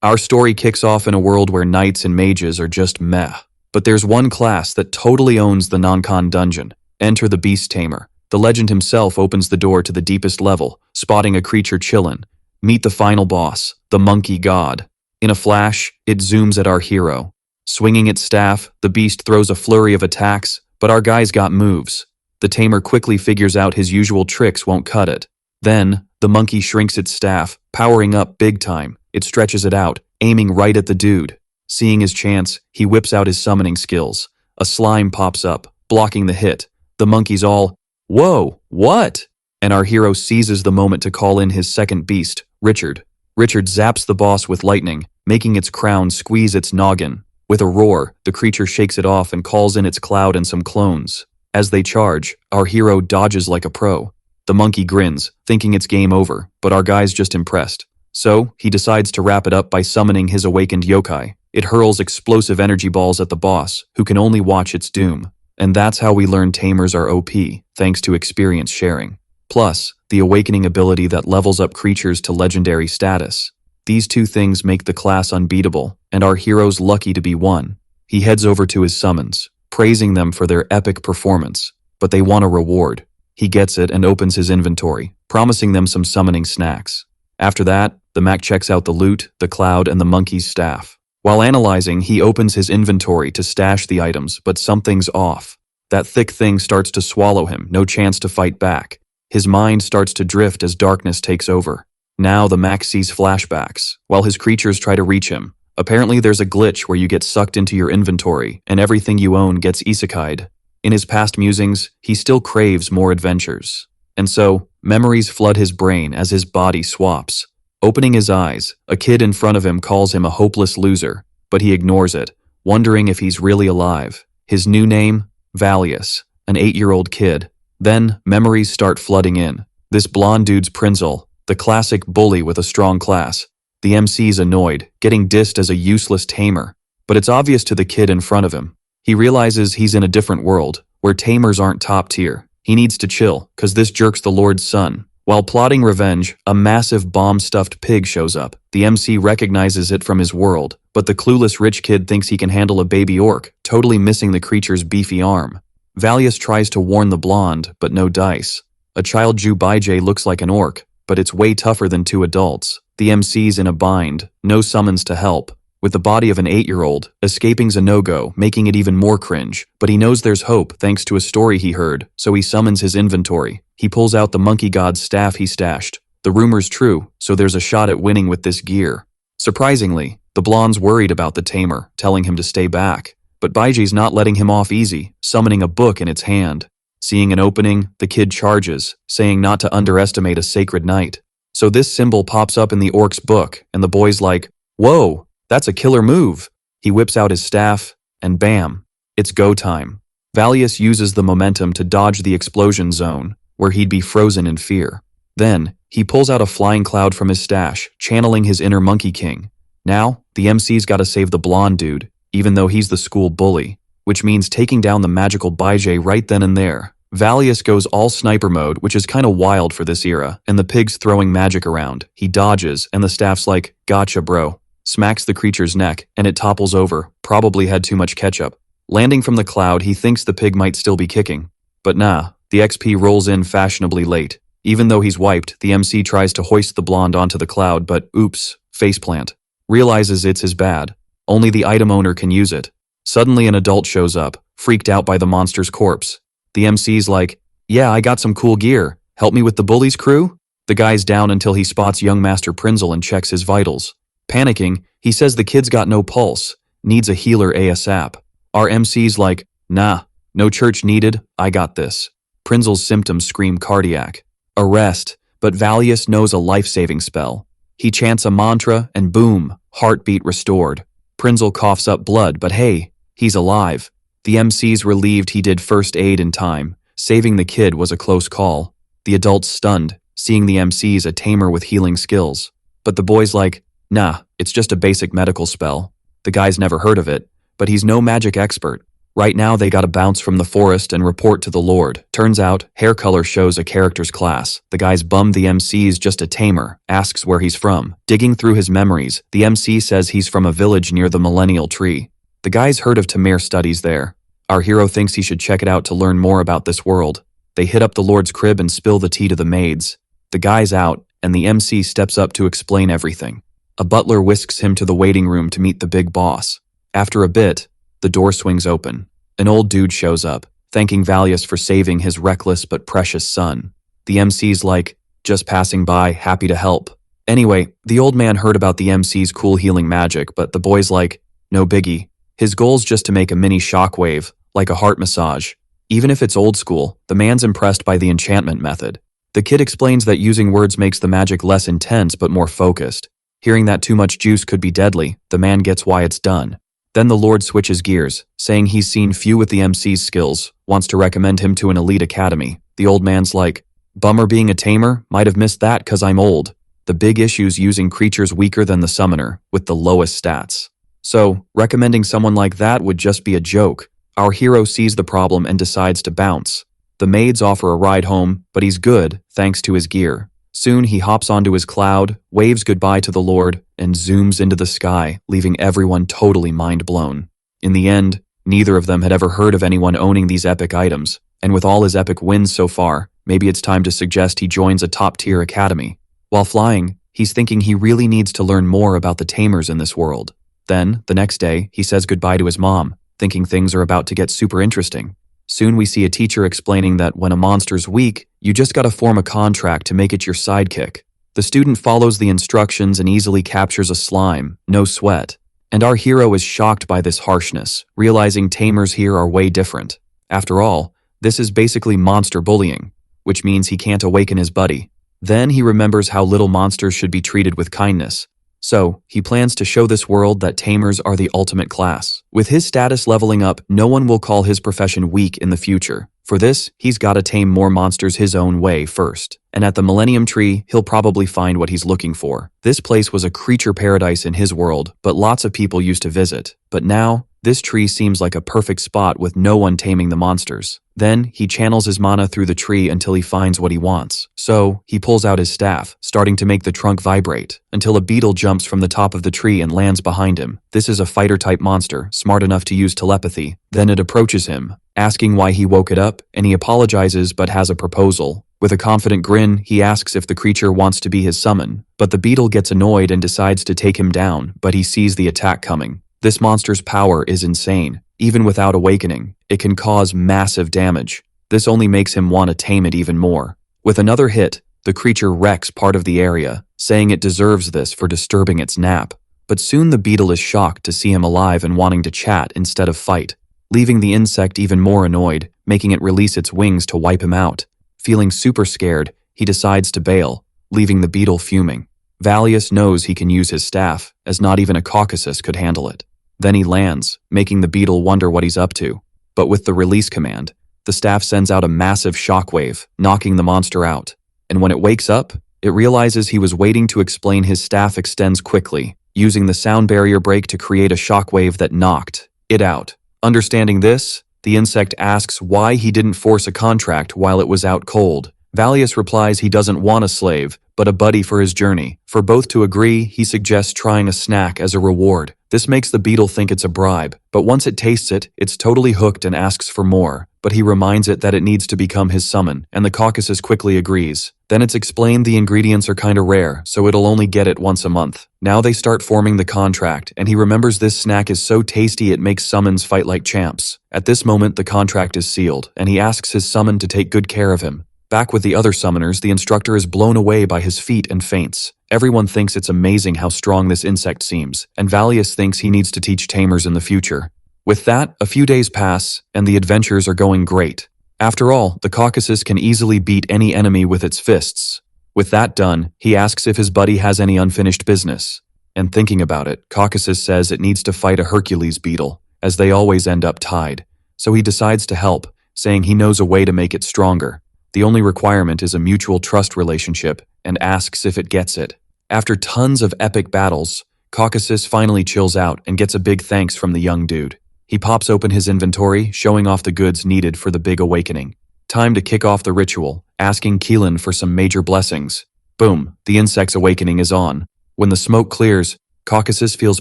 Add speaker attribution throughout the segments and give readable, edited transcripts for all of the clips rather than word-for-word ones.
Speaker 1: Our story kicks off in a world where knights and mages are just meh. But there's one class that totally owns the non-con dungeon. Enter the Beast Tamer. The legend himself opens the door to the deepest level, spotting a creature chillin'. Meet the final boss, the Monkey God. In a flash, it zooms at our hero. Swinging its staff, the beast throws a flurry of attacks, but our guy's got moves. The tamer quickly figures out his usual tricks won't cut it. Then, the monkey shrinks its staff, powering up big time. It stretches it out, aiming right at the dude. Seeing his chance, he whips out his summoning skills. A slime pops up, blocking the hit. The monkey's all, "Whoa, what?" And our hero seizes the moment to call in his second beast, Richard. Richard zaps the boss with lightning, making its crown squeeze its noggin. With a roar, the creature shakes it off and calls in its cloud and some clones. As they charge, our hero dodges like a pro. The monkey grins, thinking it's game over, but our guy's just impressed. So, he decides to wrap it up by summoning his awakened yokai. It hurls explosive energy balls at the boss, who can only watch its doom. And that's how we learn tamers are OP, thanks to experience sharing. Plus, the awakening ability that levels up creatures to legendary status. These two things make the class unbeatable, and our hero's lucky to be one. He heads over to his summons, praising them for their epic performance, but they want a reward. He gets it and opens his inventory, promising them some summoning snacks. After that, the Mac checks out the loot, the cloud, and the monkey's staff. While analyzing, he opens his inventory to stash the items, but something's off. That thick thing starts to swallow him, no chance to fight back. His mind starts to drift as darkness takes over. Now the Mac sees flashbacks, while his creatures try to reach him. Apparently there's a glitch where you get sucked into your inventory, and everything you own gets isekai'd. In his past musings, he still craves more adventures. And so, memories flood his brain as his body swaps. Opening his eyes, a kid in front of him calls him a hopeless loser, but he ignores it, wondering if he's really alive. His new name? Valius, an 8-year-old kid. Then, memories start flooding in. This blonde dude's Prinzel, the classic bully with a strong class. The MC's annoyed, getting dissed as a useless tamer. But it's obvious to the kid in front of him. He realizes he's in a different world, where tamers aren't top tier. He needs to chill, cause this jerk's the Lord's son. While plotting revenge, a massive bomb-stuffed pig shows up. The MC recognizes it from his world, but the clueless rich kid thinks he can handle a baby orc, totally missing the creature's beefy arm. Valius tries to warn the blonde, but no dice. A child Jubijay looks like an orc, but it's way tougher than two adults. The MC's in a bind, no summons to help. With the body of an 8-year-old, escaping's a no-go, making it even more cringe. But he knows there's hope thanks to a story he heard, so he summons his inventory. He pulls out the monkey god's staff he stashed. The rumor's true, so there's a shot at winning with this gear. Surprisingly, the blonde's worried about the tamer, telling him to stay back. But Baiji's not letting him off easy, summoning a book in its hand. Seeing an opening, the kid charges, saying not to underestimate a sacred knight. So this symbol pops up in the orc's book, and the boy's like, "Whoa, that's a killer move." He whips out his staff, and bam, it's go time. Valius uses the momentum to dodge the explosion zone, where he'd be frozen in fear. Then, he pulls out a flying cloud from his stash, channeling his inner Monkey King. Now, the MC's gotta save the blonde dude, even though he's the school bully, which means taking down the magical Baijay right then and there. Valius goes all sniper mode, which is kinda wild for this era, and the pig's throwing magic around. He dodges, and the staff's like, "Gotcha, bro." Smacks the creature's neck, and it topples over, probably had too much ketchup. Landing from the cloud, he thinks the pig might still be kicking. But nah, the XP rolls in fashionably late. Even though he's wiped, the MC tries to hoist the blonde onto the cloud, but oops, faceplant. Realizes it's his bad. Only the item owner can use it. Suddenly an adult shows up, freaked out by the monster's corpse. The MC's like, "Yeah, I got some cool gear. Help me with the bully's crew?" The guy's down until he spots young Master Prinzel and checks his vitals. Panicking, he says the kid's got no pulse, needs a healer ASAP. Our MC's like, "Nah, no church needed, I got this." Prinzel's symptoms scream cardiac. Arrest, but Valius knows a life-saving spell. He chants a mantra and boom, heartbeat restored. Prinzel coughs up blood, but hey, he's alive. The MC's relieved he did first aid in time. Saving the kid was a close call. The adult's stunned, seeing the MC's a tamer with healing skills. But the boy's like, "Nah, it's just a basic medical spell." The guy's never heard of it, but he's no magic expert. Right now they gotta bounce from the forest and report to the Lord. Turns out, hair color shows a character's class. The guy's bummed the MC's just a tamer, asks where he's from. Digging through his memories, the MC says he's from a village near the Millennial Tree. The guy's heard of Tamir studies there. Our hero thinks he should check it out to learn more about this world. They hit up the Lord's crib and spill the tea to the maids. The guy's out, and the MC steps up to explain everything. A butler whisks him to the waiting room to meet the big boss. After a bit, the door swings open. An old dude shows up, thanking Valius for saving his reckless but precious son. The MC's like, just passing by, happy to help. Anyway, the old man heard about the MC's cool healing magic, but the boy's like, no biggie. His goal's just to make a mini shockwave, like a heart massage. Even if it's old school, the man's impressed by the enchantment method. The kid explains that using words makes the magic less intense but more focused. Hearing that too much juice could be deadly, the man gets why it's done. Then the Lord switches gears, saying he's seen few with the MC's skills, wants to recommend him to an elite academy. The old man's like, bummer being a tamer, might have missed that 'cause I'm old. The big issue's using creatures weaker than the summoner, with the lowest stats. So, recommending someone like that would just be a joke. Our hero sees the problem and decides to bounce. The maids offer a ride home, but he's good, thanks to his gear. Soon he hops onto his cloud, waves goodbye to the Lord, and zooms into the sky, leaving everyone totally mind-blown. In the end, neither of them had ever heard of anyone owning these epic items, and with all his epic wins so far, maybe it's time to suggest he joins a top-tier academy. While flying, he's thinking he really needs to learn more about the tamers in this world. Then, the next day, he says goodbye to his mom, thinking things are about to get super interesting. Soon we see a teacher explaining that when a monster's weak, you just gotta form a contract to make it your sidekick. The student follows the instructions and easily captures a slime, no sweat. And our hero is shocked by this harshness, realizing tamers here are way different. After all, this is basically monster bullying, which means he can't awaken his buddy. Then he remembers how little monsters should be treated with kindness. So, he plans to show this world that tamers are the ultimate class. With his status leveling up, no one will call his profession weak in the future. For this, he's gotta tame more monsters his own way first. And at the Millennium Tree, he'll probably find what he's looking for. This place was a creature paradise in his world, but lots of people used to visit. But now, this tree seems like a perfect spot with no one taming the monsters. Then, he channels his mana through the tree until he finds what he wants. So, he pulls out his staff, starting to make the trunk vibrate, until a beetle jumps from the top of the tree and lands behind him. This is a fighter-type monster, smart enough to use telepathy. Then it approaches him, asking why he woke it up, and he apologizes but has a proposal. With a confident grin, he asks if the creature wants to be his summon, but the beetle gets annoyed and decides to take him down, but he sees the attack coming. This monster's power is insane. Even without awakening, it can cause massive damage. This only makes him want to tame it even more. With another hit, the creature wrecks part of the area, saying it deserves this for disturbing its nap. But soon the beetle is shocked to see him alive and wanting to chat instead of fight, leaving the insect even more annoyed, making it release its wings to wipe him out. Feeling super scared, he decides to bail, leaving the beetle fuming. Valius knows he can use his staff, as not even a Caucasus could handle it. Then he lands, making the beetle wonder what he's up to. But with the release command, the staff sends out a massive shockwave, knocking the monster out. And when it wakes up, it realizes he was waiting to explain his staff extends quickly, using the sound barrier break to create a shockwave that knocked it out. Understanding this, the insect asks why he didn't force a contract while it was out cold. Valius replies he doesn't want a slave, but a buddy for his journey. For both to agree, he suggests trying a snack as a reward. This makes the beetle think it's a bribe, but once it tastes it, it's totally hooked and asks for more. But he reminds it that it needs to become his summon, and the Caucasus quickly agrees. Then it's explained the ingredients are kinda rare, so it'll only get it once a month. Now they start forming the contract, and he remembers this snack is so tasty it makes summons fight like champs. At this moment, the contract is sealed, and he asks his summon to take good care of him. Back with the other summoners, the instructor is blown away by his feat and faints. Everyone thinks it's amazing how strong this insect seems, and Valius thinks he needs to teach tamers in the future. With that, a few days pass, and the adventures are going great. After all, the Caucasus can easily beat any enemy with its fists. With that done, he asks if his buddy has any unfinished business. And thinking about it, Caucasus says it needs to fight a Hercules beetle, as they always end up tied. So he decides to help, saying he knows a way to make it stronger. The only requirement is a mutual trust relationship, and asks if it gets it. After tons of epic battles, Caucasus finally chills out and gets a big thanks from the young dude. He pops open his inventory, showing off the goods needed for the big awakening. Time to kick off the ritual, asking Keelan for some major blessings. Boom, the insect's awakening is on. When the smoke clears, Caucasus feels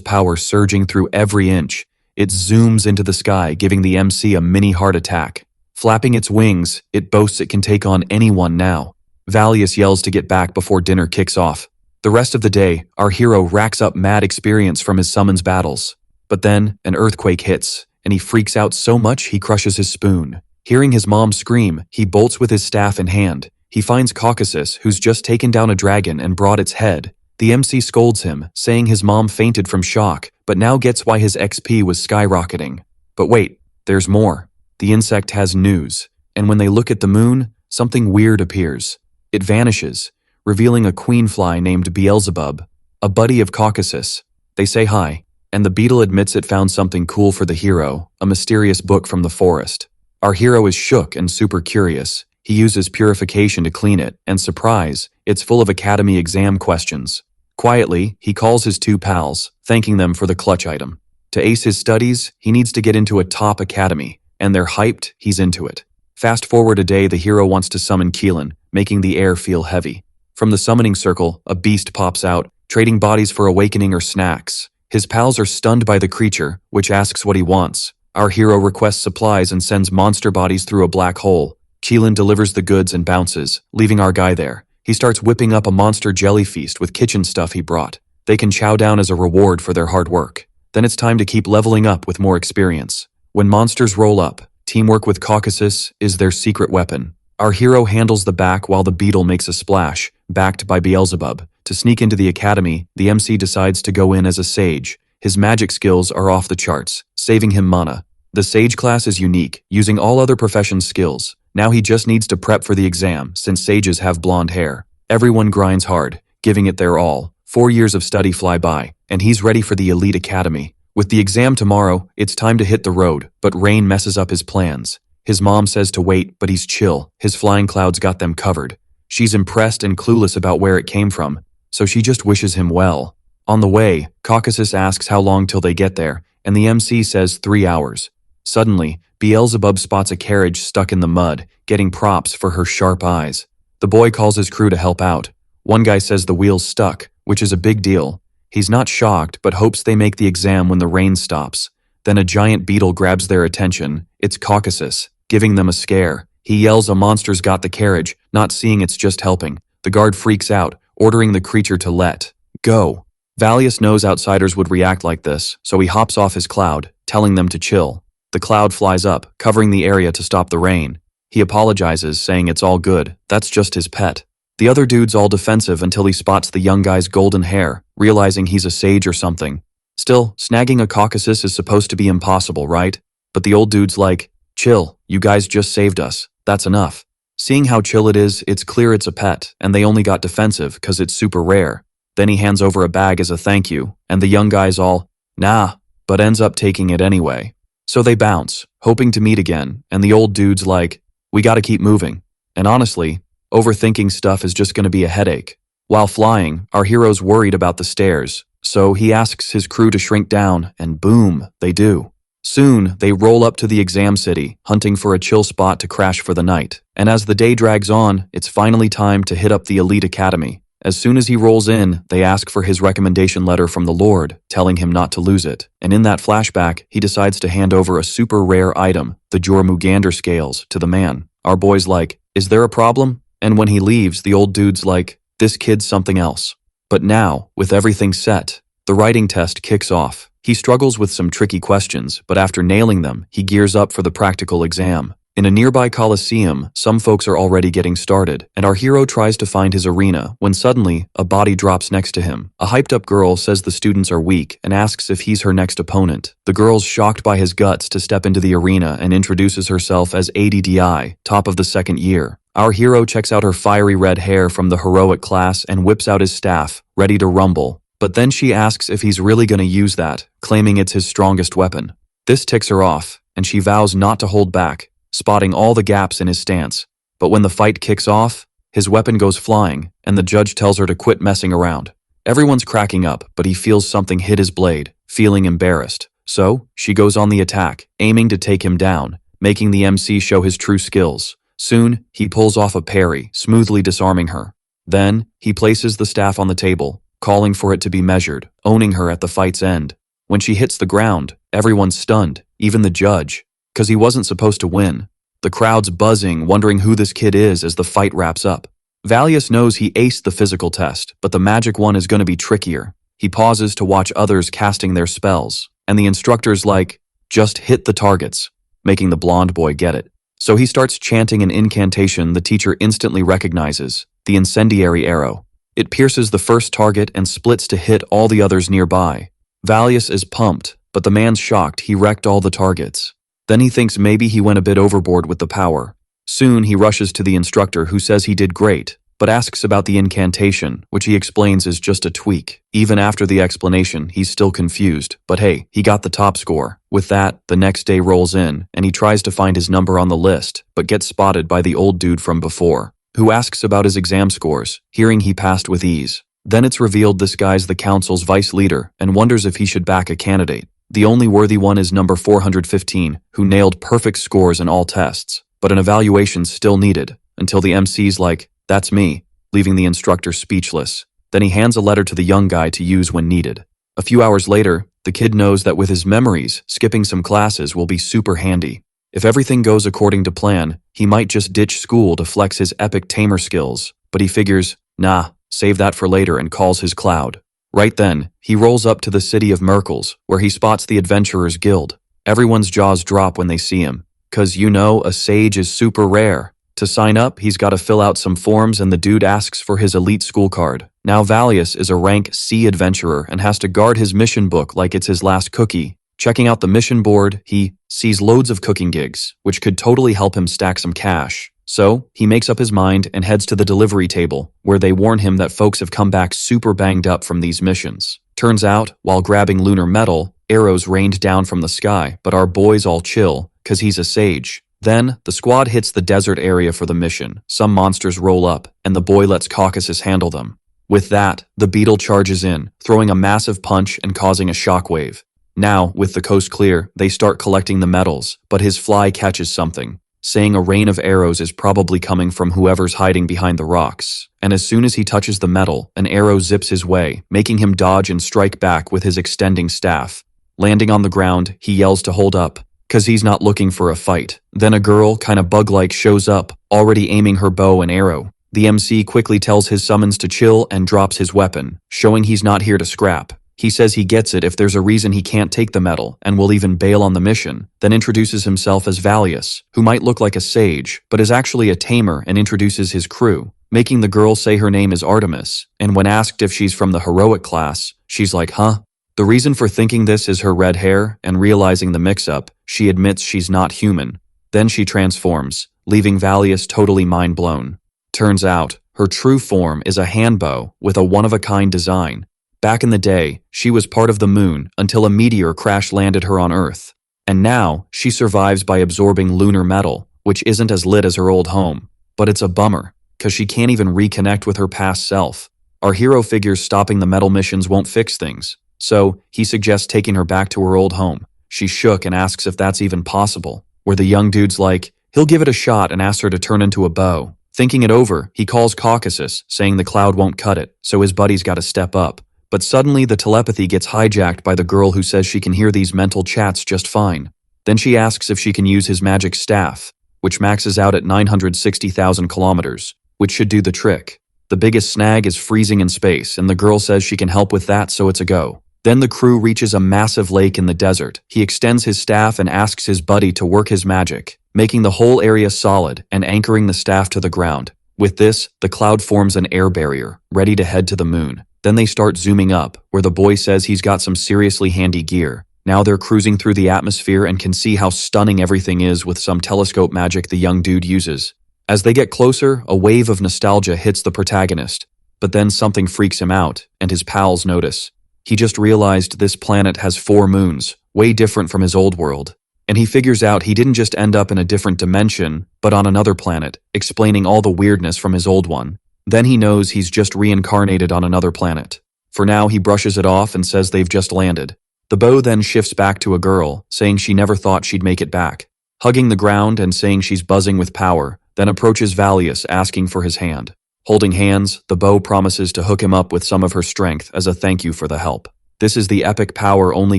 Speaker 1: power surging through every inch. It zooms into the sky, giving the MC a mini heart attack. Flapping its wings, it boasts it can take on anyone now. Valius yells to get back before dinner kicks off. The rest of the day, our hero racks up mad experience from his summons battles. But then, an earthquake hits, and he freaks out so much he crushes his spoon. Hearing his mom scream, he bolts with his staff in hand. He finds Caucasus, who's just taken down a dragon and brought its head. The MC scolds him, saying his mom fainted from shock, but now gets why his XP was skyrocketing. But wait, there's more. The insect has news, and when they look at the moon, something weird appears. It vanishes, revealing a queen fly named Beelzebub, a buddy of Caucasus. They say hi, and the beetle admits it found something cool for the hero, a mysterious book from the forest. Our hero is shook and super curious. He uses purification to clean it, and surprise, it's full of academy exam questions. Quietly, he calls his two pals, thanking them for the clutch item. To ace his studies, he needs to get into a top academy, and they're hyped, he's into it. Fast forward a day, the hero wants to summon Keelan, making the air feel heavy. From the summoning circle, a beast pops out, trading bodies for awakening or snacks. His pals are stunned by the creature, which asks what he wants. Our hero requests supplies and sends monster bodies through a black hole. Keelan delivers the goods and bounces, leaving our guy there. He starts whipping up a monster jelly feast with kitchen stuff he brought. They can chow down as a reward for their hard work. Then it's time to keep leveling up with more experience. When monsters roll up, teamwork with Caucasus is their secret weapon. Our hero handles the back while the beetle makes a splash, backed by Beelzebub. To sneak into the academy, the MC decides to go in as a sage. His magic skills are off the charts, saving him mana. The sage class is unique, using all other professions' skills. Now he just needs to prep for the exam, since sages have blonde hair. Everyone grinds hard, giving it their all. 4 years of study fly by, and he's ready for the elite academy. With the exam tomorrow, it's time to hit the road, but rain messes up his plans. His mom says to wait, but he's chill. His flying clouds got them covered. She's impressed and clueless about where it came from, so she just wishes him well. On the way, Caucasus asks how long till they get there, and the MC says 3 hours. Suddenly, Beelzebub spots a carriage stuck in the mud, getting props for her sharp eyes. The boy calls his crew to help out. One guy says the wheel's stuck, which is a big deal. He's not shocked, but hopes they make the exam when the rain stops. Then a giant beetle grabs their attention. It's Caucasus, giving them a scare. He yells a monster's got the carriage, not seeing it's just helping. The guard freaks out, ordering the creature to let go. Valius knows outsiders would react like this, so he hops off his cloud, telling them to chill. The cloud flies up, covering the area to stop the rain. He apologizes, saying it's all good, that's just his pet. The other dude's all defensive until he spots the young guy's golden hair, realizing he's a sage or something. Still, snagging a Caucasus is supposed to be impossible, right? But the old dude's like, chill, you guys just saved us, that's enough. Seeing how chill it is, it's clear it's a pet, and they only got defensive cause it's super rare. Then he hands over a bag as a thank you, and the young guy's all, nah, but ends up taking it anyway. So they bounce, hoping to meet again, and the old dude's like, we gotta keep moving. And honestly, overthinking stuff is just gonna be a headache. While flying, our hero's worried about the stairs, so he asks his crew to shrink down, and boom, they do. Soon, they roll up to the exam city, hunting for a chill spot to crash for the night. And as the day drags on, it's finally time to hit up the elite academy. As soon as he rolls in, they ask for his recommendation letter from the Lord, telling him not to lose it. And in that flashback, he decides to hand over a super rare item, the Jormungandr scales, to the man. Our boy's like, is there a problem? And when he leaves, the old dude's like, this kid's something else. But now, with everything set, the writing test kicks off. He struggles with some tricky questions, but after nailing them, he gears up for the practical exam. In a nearby coliseum, some folks are already getting started, and our hero tries to find his arena when suddenly, a body drops next to him. A hyped-up girl says the students are weak and asks if he's her next opponent. The girl's shocked by his guts to step into the arena and introduces herself as ADDI, top of the second year. Our hero checks out her fiery red hair from the heroic class and whips out his staff, ready to rumble. But then she asks if he's really gonna use that, claiming it's his strongest weapon. This ticks her off, and she vows not to hold back, spotting all the gaps in his stance. But when the fight kicks off, his weapon goes flying, and the judge tells her to quit messing around. Everyone's cracking up, but he feels something hit his blade, feeling embarrassed. So, she goes on the attack, aiming to take him down, making the MC show his true skills. Soon, he pulls off a parry, smoothly disarming her. Then, he places the staff on the table, calling for it to be measured, owning her at the fight's end. When she hits the ground, everyone's stunned, even the judge, because he wasn't supposed to win. The crowd's buzzing, wondering who this kid is as the fight wraps up. Valius knows he aced the physical test, but the magic one is going to be trickier. He pauses to watch others casting their spells, and the instructor's like, just hit the targets, making the blonde boy get it. So he starts chanting an incantation the teacher instantly recognizes, the incendiary arrow. It pierces the first target and splits to hit all the others nearby. Valius is pumped, but the man's shocked he wrecked all the targets. Then he thinks maybe he went a bit overboard with the power. Soon he rushes to the instructor who says he did great, but asks about the incantation, which he explains is just a tweak. Even after the explanation, he's still confused, but hey, he got the top score. With that, the next day rolls in, and he tries to find his number on the list, but gets spotted by the old dude from before, who asks about his exam scores, hearing he passed with ease. Then it's revealed this guy's the council's vice leader, and wonders if he should back a candidate. The only worthy one is number 415, who nailed perfect scores in all tests, but an evaluation's still needed, until the MC's like, "That's me," leaving the instructor speechless. Then he hands a letter to the young guy to use when needed. A few hours later, the kid knows that with his memories, skipping some classes will be super handy. If everything goes according to plan, he might just ditch school to flex his epic tamer skills, but he figures, nah, save that for later, and calls his cloud. Right then, he rolls up to the city of Merkles, where he spots the Adventurers Guild. Everyone's jaws drop when they see him, 'cause you know a sage is super rare. To sign up, he's got to fill out some forms and the dude asks for his elite school card. Now Valius is a rank C adventurer and has to guard his mission book like it's his last cookie. Checking out the mission board, he sees loads of cooking gigs, which could totally help him stack some cash. So, he makes up his mind and heads to the delivery table, where they warn him that folks have come back super banged up from these missions. Turns out, while grabbing lunar metal, arrows rained down from the sky, but our boy's all chill, 'cause he's a sage. Then, the squad hits the desert area for the mission. Some monsters roll up, and the boy lets Caucasus handle them. With that, the beetle charges in, throwing a massive punch and causing a shockwave. Now, with the coast clear, they start collecting the metals, but his fly catches something, saying a rain of arrows is probably coming from whoever's hiding behind the rocks. And as soon as he touches the metal, an arrow zips his way, making him dodge and strike back with his extending staff. Landing on the ground, he yells to hold up, 'cause he's not looking for a fight. Then a girl, kinda bug-like, shows up, already aiming her bow and arrow. The MC quickly tells his summons to chill and drops his weapon, showing he's not here to scrap. He says he gets it if there's a reason he can't take the metal and will even bail on the mission, then introduces himself as Valius, who might look like a sage, but is actually a tamer, and introduces his crew, making the girl say her name is Artemis, and when asked if she's from the heroic class, she's like, huh? The reason for thinking this is her red hair, and realizing the mix-up, she admits she's not human. Then she transforms, leaving Valius totally mind-blown. Turns out, her true form is a handbow with a one-of-a-kind design. Back in the day, she was part of the moon until a meteor crash-landed her on Earth. And now, she survives by absorbing lunar metal, which isn't as lit as her old home. But it's a bummer, 'cause she can't even reconnect with her past self. Our hero figures stopping the metal missions won't fix things, so he suggests taking her back to her old home. She's shook and asks if that's even possible, where the young dude's like, he'll give it a shot, and asks her to turn into a bow. Thinking it over, he calls Caucasus, saying the cloud won't cut it, so his buddy's gotta step up. But suddenly the telepathy gets hijacked by the girl who says she can hear these mental chats just fine. Then she asks if she can use his magic staff, which maxes out at 960,000 kilometers, which should do the trick. The biggest snag is freezing in space, and the girl says she can help with that, so it's a go. Then the crew reaches a massive lake in the desert. He extends his staff and asks his buddy to work his magic, making the whole area solid and anchoring the staff to the ground. With this, the cloud forms an air barrier, ready to head to the moon. Then they start zooming up, where the boy says he's got some seriously handy gear. Now they're cruising through the atmosphere and can see how stunning everything is with some telescope magic the young dude uses. As they get closer, a wave of nostalgia hits the protagonist. But then something freaks him out, and his pals notice. He just realized this planet has 4 moons, way different from his old world. And he figures out he didn't just end up in a different dimension, but on another planet, explaining all the weirdness from his old one. Then he knows he's just reincarnated on another planet. For now, he brushes it off and says they've just landed. The bow then shifts back to a girl, saying she never thought she'd make it back. Hugging the ground and saying she's buzzing with power, then approaches Valius asking for his hand. Holding hands, the bow promises to hook him up with some of her strength as a thank you for the help. This is the epic power only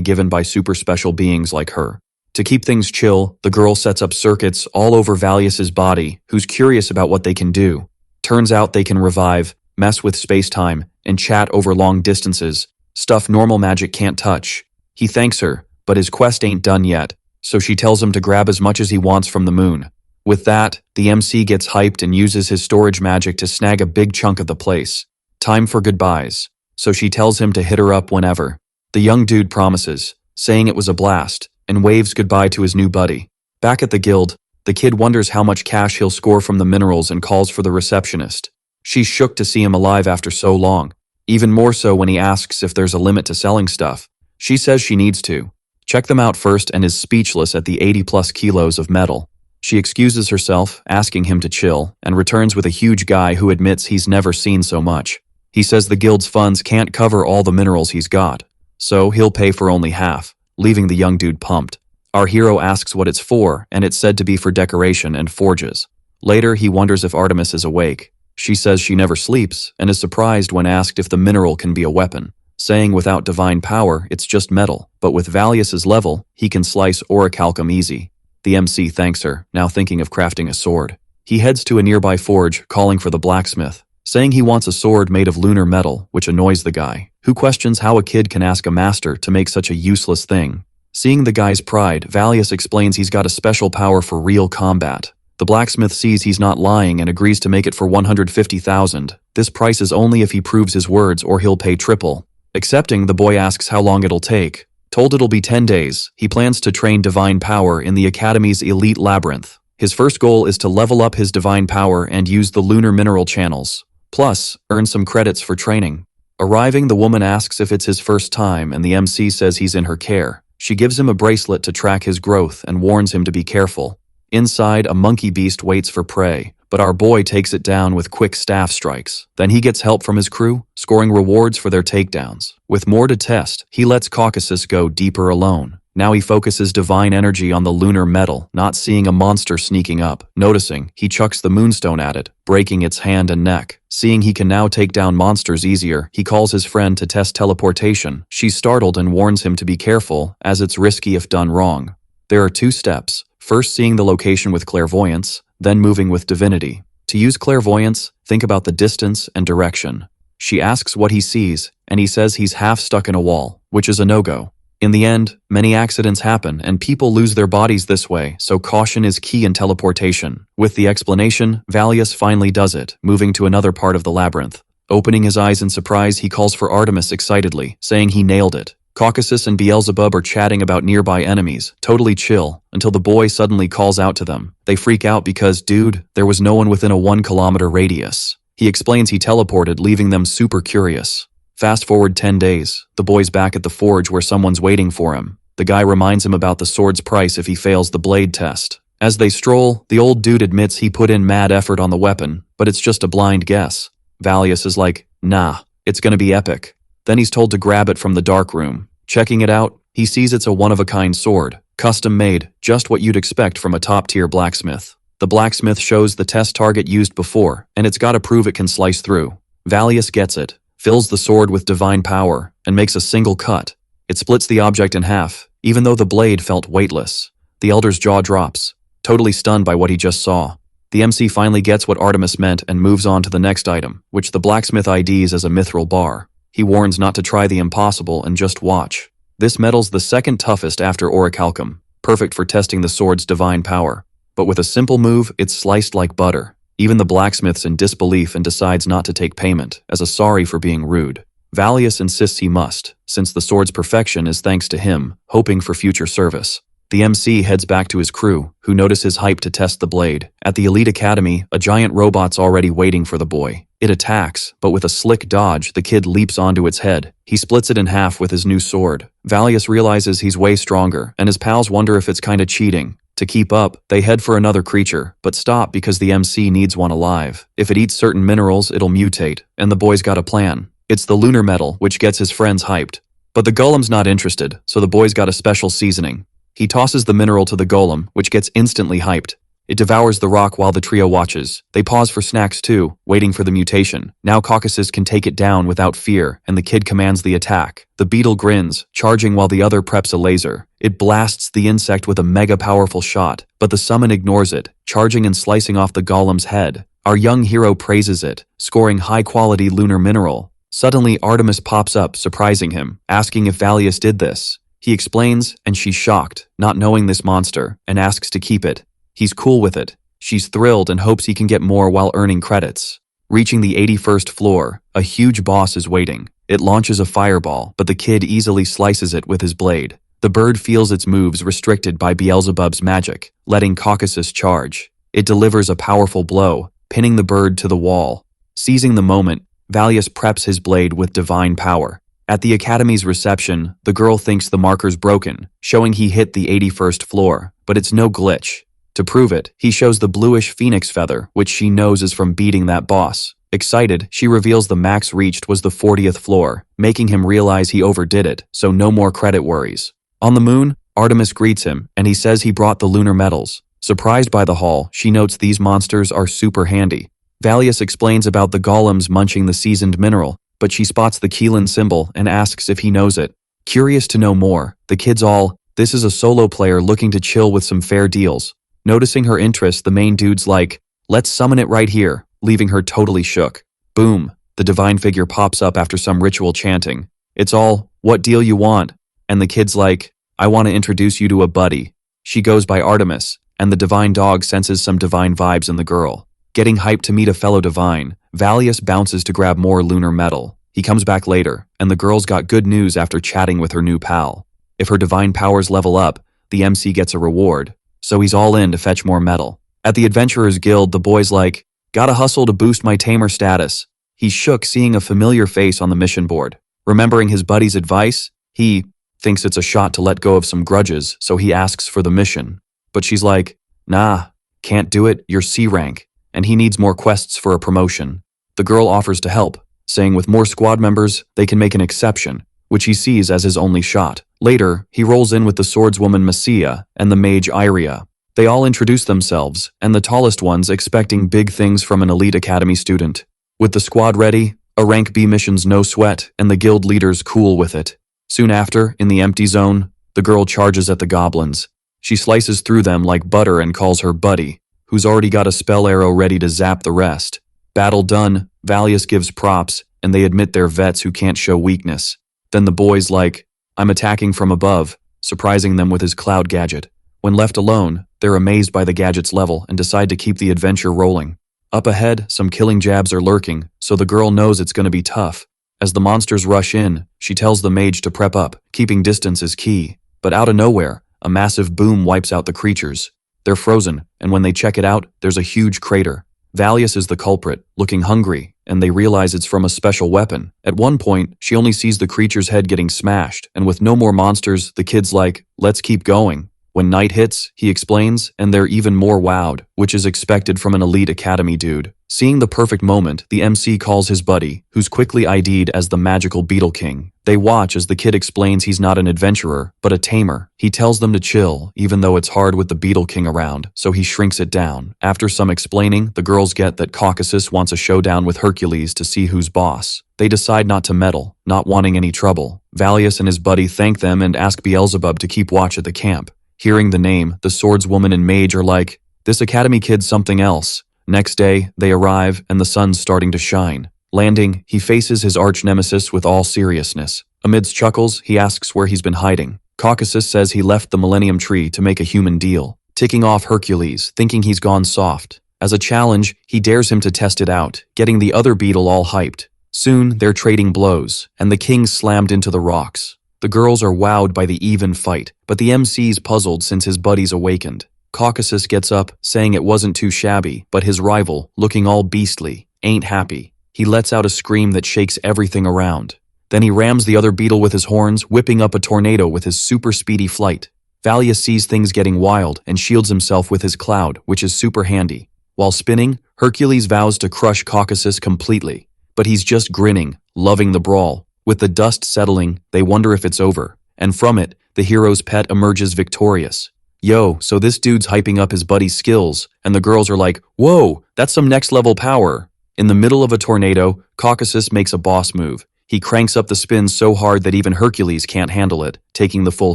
Speaker 1: given by super special beings like her. To keep things chill, the girl sets up circuits all over Valius's body, who's curious about what they can do. Turns out they can revive, mess with space-time, and chat over long distances, stuff normal magic can't touch. He thanks her, but his quest ain't done yet, so she tells him to grab as much as he wants from the moon. With that, the MC gets hyped and uses his storage magic to snag a big chunk of the place. Time for goodbyes, so she tells him to hit her up whenever. The young dude promises, saying it was a blast, and waves goodbye to his new buddy. Back at the guild, the kid wonders how much cash he'll score from the minerals and calls for the receptionist. She's shook to see him alive after so long, even more so when he asks if there's a limit to selling stuff. She says she needs to check them out first and is speechless at the 80+ kilos of metal. She excuses herself, asking him to chill, and returns with a huge guy who admits he's never seen so much. He says the guild's funds can't cover all the minerals he's got, so he'll pay for only half, leaving the young dude pumped. Our hero asks what it's for, and it's said to be for decoration and forges. Later, he wonders if Artemis is awake. She says she never sleeps, and is surprised when asked if the mineral can be a weapon, saying without divine power, it's just metal, but with Valius's level, he can slice orichalcum easy. The MC thanks her, now thinking of crafting a sword. He heads to a nearby forge, calling for the blacksmith, saying he wants a sword made of lunar metal, which annoys the guy, who questions how a kid can ask a master to make such a useless thing. Seeing the guy's pride, Valius explains he's got a special power for real combat. The blacksmith sees he's not lying and agrees to make it for 150,000. This price is only if he proves his words or he'll pay triple. Accepting, the boy asks how long it'll take. Told it'll be 10 days, he plans to train divine power in the Academy's elite Labyrinth. His first goal is to level up his divine power and use the lunar mineral channels. Plus, earn some credits for training. Arriving, the woman asks if it's his first time and the MC says he's in her care. She gives him a bracelet to track his growth and warns him to be careful. Inside, a monkey beast waits for prey, but our boy takes it down with quick staff strikes. Then he gets help from his crew, scoring rewards for their takedowns. With more to test, he lets Caucasus go deeper alone. Now he focuses divine energy on the lunar metal, not seeing a monster sneaking up. Noticing, he chucks the moonstone at it, breaking its hand and neck. Seeing he can now take down monsters easier, he calls his friend to test teleportation. She's startled and warns him to be careful, as it's risky if done wrong. There are 2 steps. First, seeing the location with clairvoyance, then moving with divinity. To use clairvoyance, think about the distance and direction. She asks what he sees, and he says he's half stuck in a wall, which is a no-go. In the end, many accidents happen and people lose their bodies this way, so caution is key in teleportation. With the explanation, Valius finally does it, moving to another part of the labyrinth. Opening his eyes in surprise, he calls for Artemis excitedly, saying he nailed it. Caucasus and Beelzebub are chatting about nearby enemies, totally chill, until the boy suddenly calls out to them. They freak out because, dude, there was no one within a 1-kilometer radius. He explains he teleported, leaving them super curious. Fast forward 10 days, the boy's back at the forge where someone's waiting for him. The guy reminds him about the sword's price if he fails the blade test. As they stroll, the old dude admits he put in mad effort on the weapon, but it's just a blind guess. Valius is like, nah, it's gonna be epic. Then he's told to grab it from the dark room. Checking it out, he sees it's a one-of-a-kind sword, custom-made, just what you'd expect from a top-tier blacksmith. The blacksmith shows the test target used before, and it's gotta prove it can slice through. Valius gets it, fills the sword with divine power, and makes a single cut. It splits the object in half, even though the blade felt weightless. The elder's jaw drops, totally stunned by what he just saw. The MC finally gets what Artemis meant and moves on to the next item, which the blacksmith IDs as a mithril bar. He warns not to try the impossible and just watch. This metal's the second toughest after orichalcum, perfect for testing the sword's divine power. But with a simple move, it's sliced like butter. Even the blacksmith's in disbelief and decides not to take payment, as a sorry for being rude. Valius insists he must, since the sword's perfection is thanks to him, hoping for future service. The MC heads back to his crew, who notice his hype to test the blade. At the Elite Academy, a giant robot's already waiting for the boy. It attacks, but with a slick dodge, the kid leaps onto its head. He splits it in half with his new sword. Valius realizes he's way stronger, and his pals wonder if it's kinda cheating. To keep up, they head for another creature, but stop because the MC needs one alive. If it eats certain minerals, it'll mutate, and the boy's got a plan. It's the lunar metal, which gets his friends hyped. But the golem's not interested, so the boy's got a special seasoning. He tosses the mineral to the golem, which gets instantly hyped. It devours the rock while the trio watches. They pause for snacks too, waiting for the mutation. Now Caucasus can take it down without fear, and the kid commands the attack. The beetle grins, charging while the other preps a laser. It blasts the insect with a mega powerful shot, but the summon ignores it, charging and slicing off the golem's head. Our young hero praises it, scoring high-quality lunar mineral. Suddenly Artemis pops up, surprising him, asking if Valius did this. He explains, and she's shocked, not knowing this monster, and asks to keep it. He's cool with it. She's thrilled and hopes he can get more while earning credits. Reaching the 81st floor, a huge boss is waiting. It launches a fireball, but the kid easily slices it with his blade. The bird feels its moves restricted by Beelzebub's magic, letting Caucasus charge. It delivers a powerful blow, pinning the bird to the wall. Seizing the moment, Valius preps his blade with divine power. At the Academy's reception, the girl thinks the marker's broken, showing he hit the 81st floor, but it's no glitch. To prove it, he shows the bluish phoenix feather, which she knows is from beating that boss. Excited, she reveals the max reached was the 40th floor, making him realize he overdid it, so no more credit worries. On the moon, Artemis greets him, and he says he brought the lunar medals. Surprised by the haul, she notes these monsters are super handy. Valius explains about the golems munching the seasoned mineral, but she spots the Keelan symbol and asks if he knows it. Curious to know more, the kids all, this is a solo player looking to chill with some fair deals. Noticing her interest, the main dude's like, let's summon it right here, leaving her totally shook. Boom, the divine figure pops up after some ritual chanting. It's all, what deal you want? And the kid's like, I want to introduce you to a buddy. She goes by Artemis, and the divine dog senses some divine vibes in the girl. Getting hyped to meet a fellow divine, Valius bounces to grab more lunar metal. He comes back later, and the girl's got good news after chatting with her new pal. If her divine powers level up, the MC gets a reward. So he's all in to fetch more metal. At the Adventurers Guild, the boy's like, gotta hustle to boost my tamer status. He's shook seeing a familiar face on the mission board. Remembering his buddy's advice, he thinks it's a shot to let go of some grudges, so he asks for the mission. But she's like, nah, can't do it, you're C rank, and he needs more quests for a promotion. The girl offers to help, saying with more squad members, they can make an exception, which he sees as his only shot. Later, he rolls in with the swordswoman Messia and the mage Iria. They all introduce themselves, and the tallest ones expecting big things from an elite academy student. With the squad ready, a rank B mission's no sweat, and the guild leaders cool with it. Soon after, in the empty zone, the girl charges at the goblins. She slices through them like butter and calls her buddy, who's already got a spell arrow ready to zap the rest. Battle done, Valius gives props, and they admit they're vets who can't show weakness. Then the boy's like, I'm attacking from above, surprising them with his cloud gadget. When left alone, they're amazed by the gadget's level and decide to keep the adventure rolling. Up ahead, some killing jabs are lurking, so the girl knows it's going to be tough. As the monsters rush in, she tells the mage to prep up, keeping distance is key. But out of nowhere, a massive boom wipes out the creatures. They're frozen, and when they check it out, there's a huge crater. Valius is the culprit, looking hungry, and they realize it's from a special weapon. At one point, she only sees the creature's head getting smashed, and with no more monsters, the kid's like, let's keep going. When night hits, he explains, and they're even more wowed, which is expected from an elite academy dude. Seeing the perfect moment, the MC calls his buddy, who's quickly ID'd as the magical Beetle King. They watch as the kid explains he's not an adventurer, but a tamer. He tells them to chill, even though it's hard with the Beetle King around, so he shrinks it down. After some explaining, the girls get that Caucasus wants a showdown with Hercules to see who's boss. They decide not to meddle, not wanting any trouble. Valius and his buddy thank them and ask Beelzebub to keep watch at the camp. Hearing the name, the swordswoman and mage are like, this academy kid's something else. Next day, they arrive, and the sun's starting to shine. Landing, he faces his arch-nemesis with all seriousness. Amidst chuckles, he asks where he's been hiding. Caucasus says he left the Millennium Tree to make a human deal, ticking off Hercules, thinking he's gone soft. As a challenge, he dares him to test it out, getting the other beetle all hyped. Soon, they're trading blows, and the king slammed into the rocks. The girls are wowed by the even fight, but the MC's puzzled since his buddy's awakened. Caucasus gets up, saying it wasn't too shabby, but his rival, looking all beastly, ain't happy. He lets out a scream that shakes everything around. Then he rams the other beetle with his horns, whipping up a tornado with his super speedy flight. Valius sees things getting wild and shields himself with his cloud, which is super handy. While spinning, Hercules vows to crush Caucasus completely, but he's just grinning, loving the brawl. With the dust settling, they wonder if it's over, and from it, the hero's pet emerges victorious. Yo, so this dude's hyping up his buddy's skills, and the girls are like, whoa, that's some next level power. In the middle of a tornado, Caucasus makes a boss move. He cranks up the spin so hard that even Hercules can't handle it, taking the full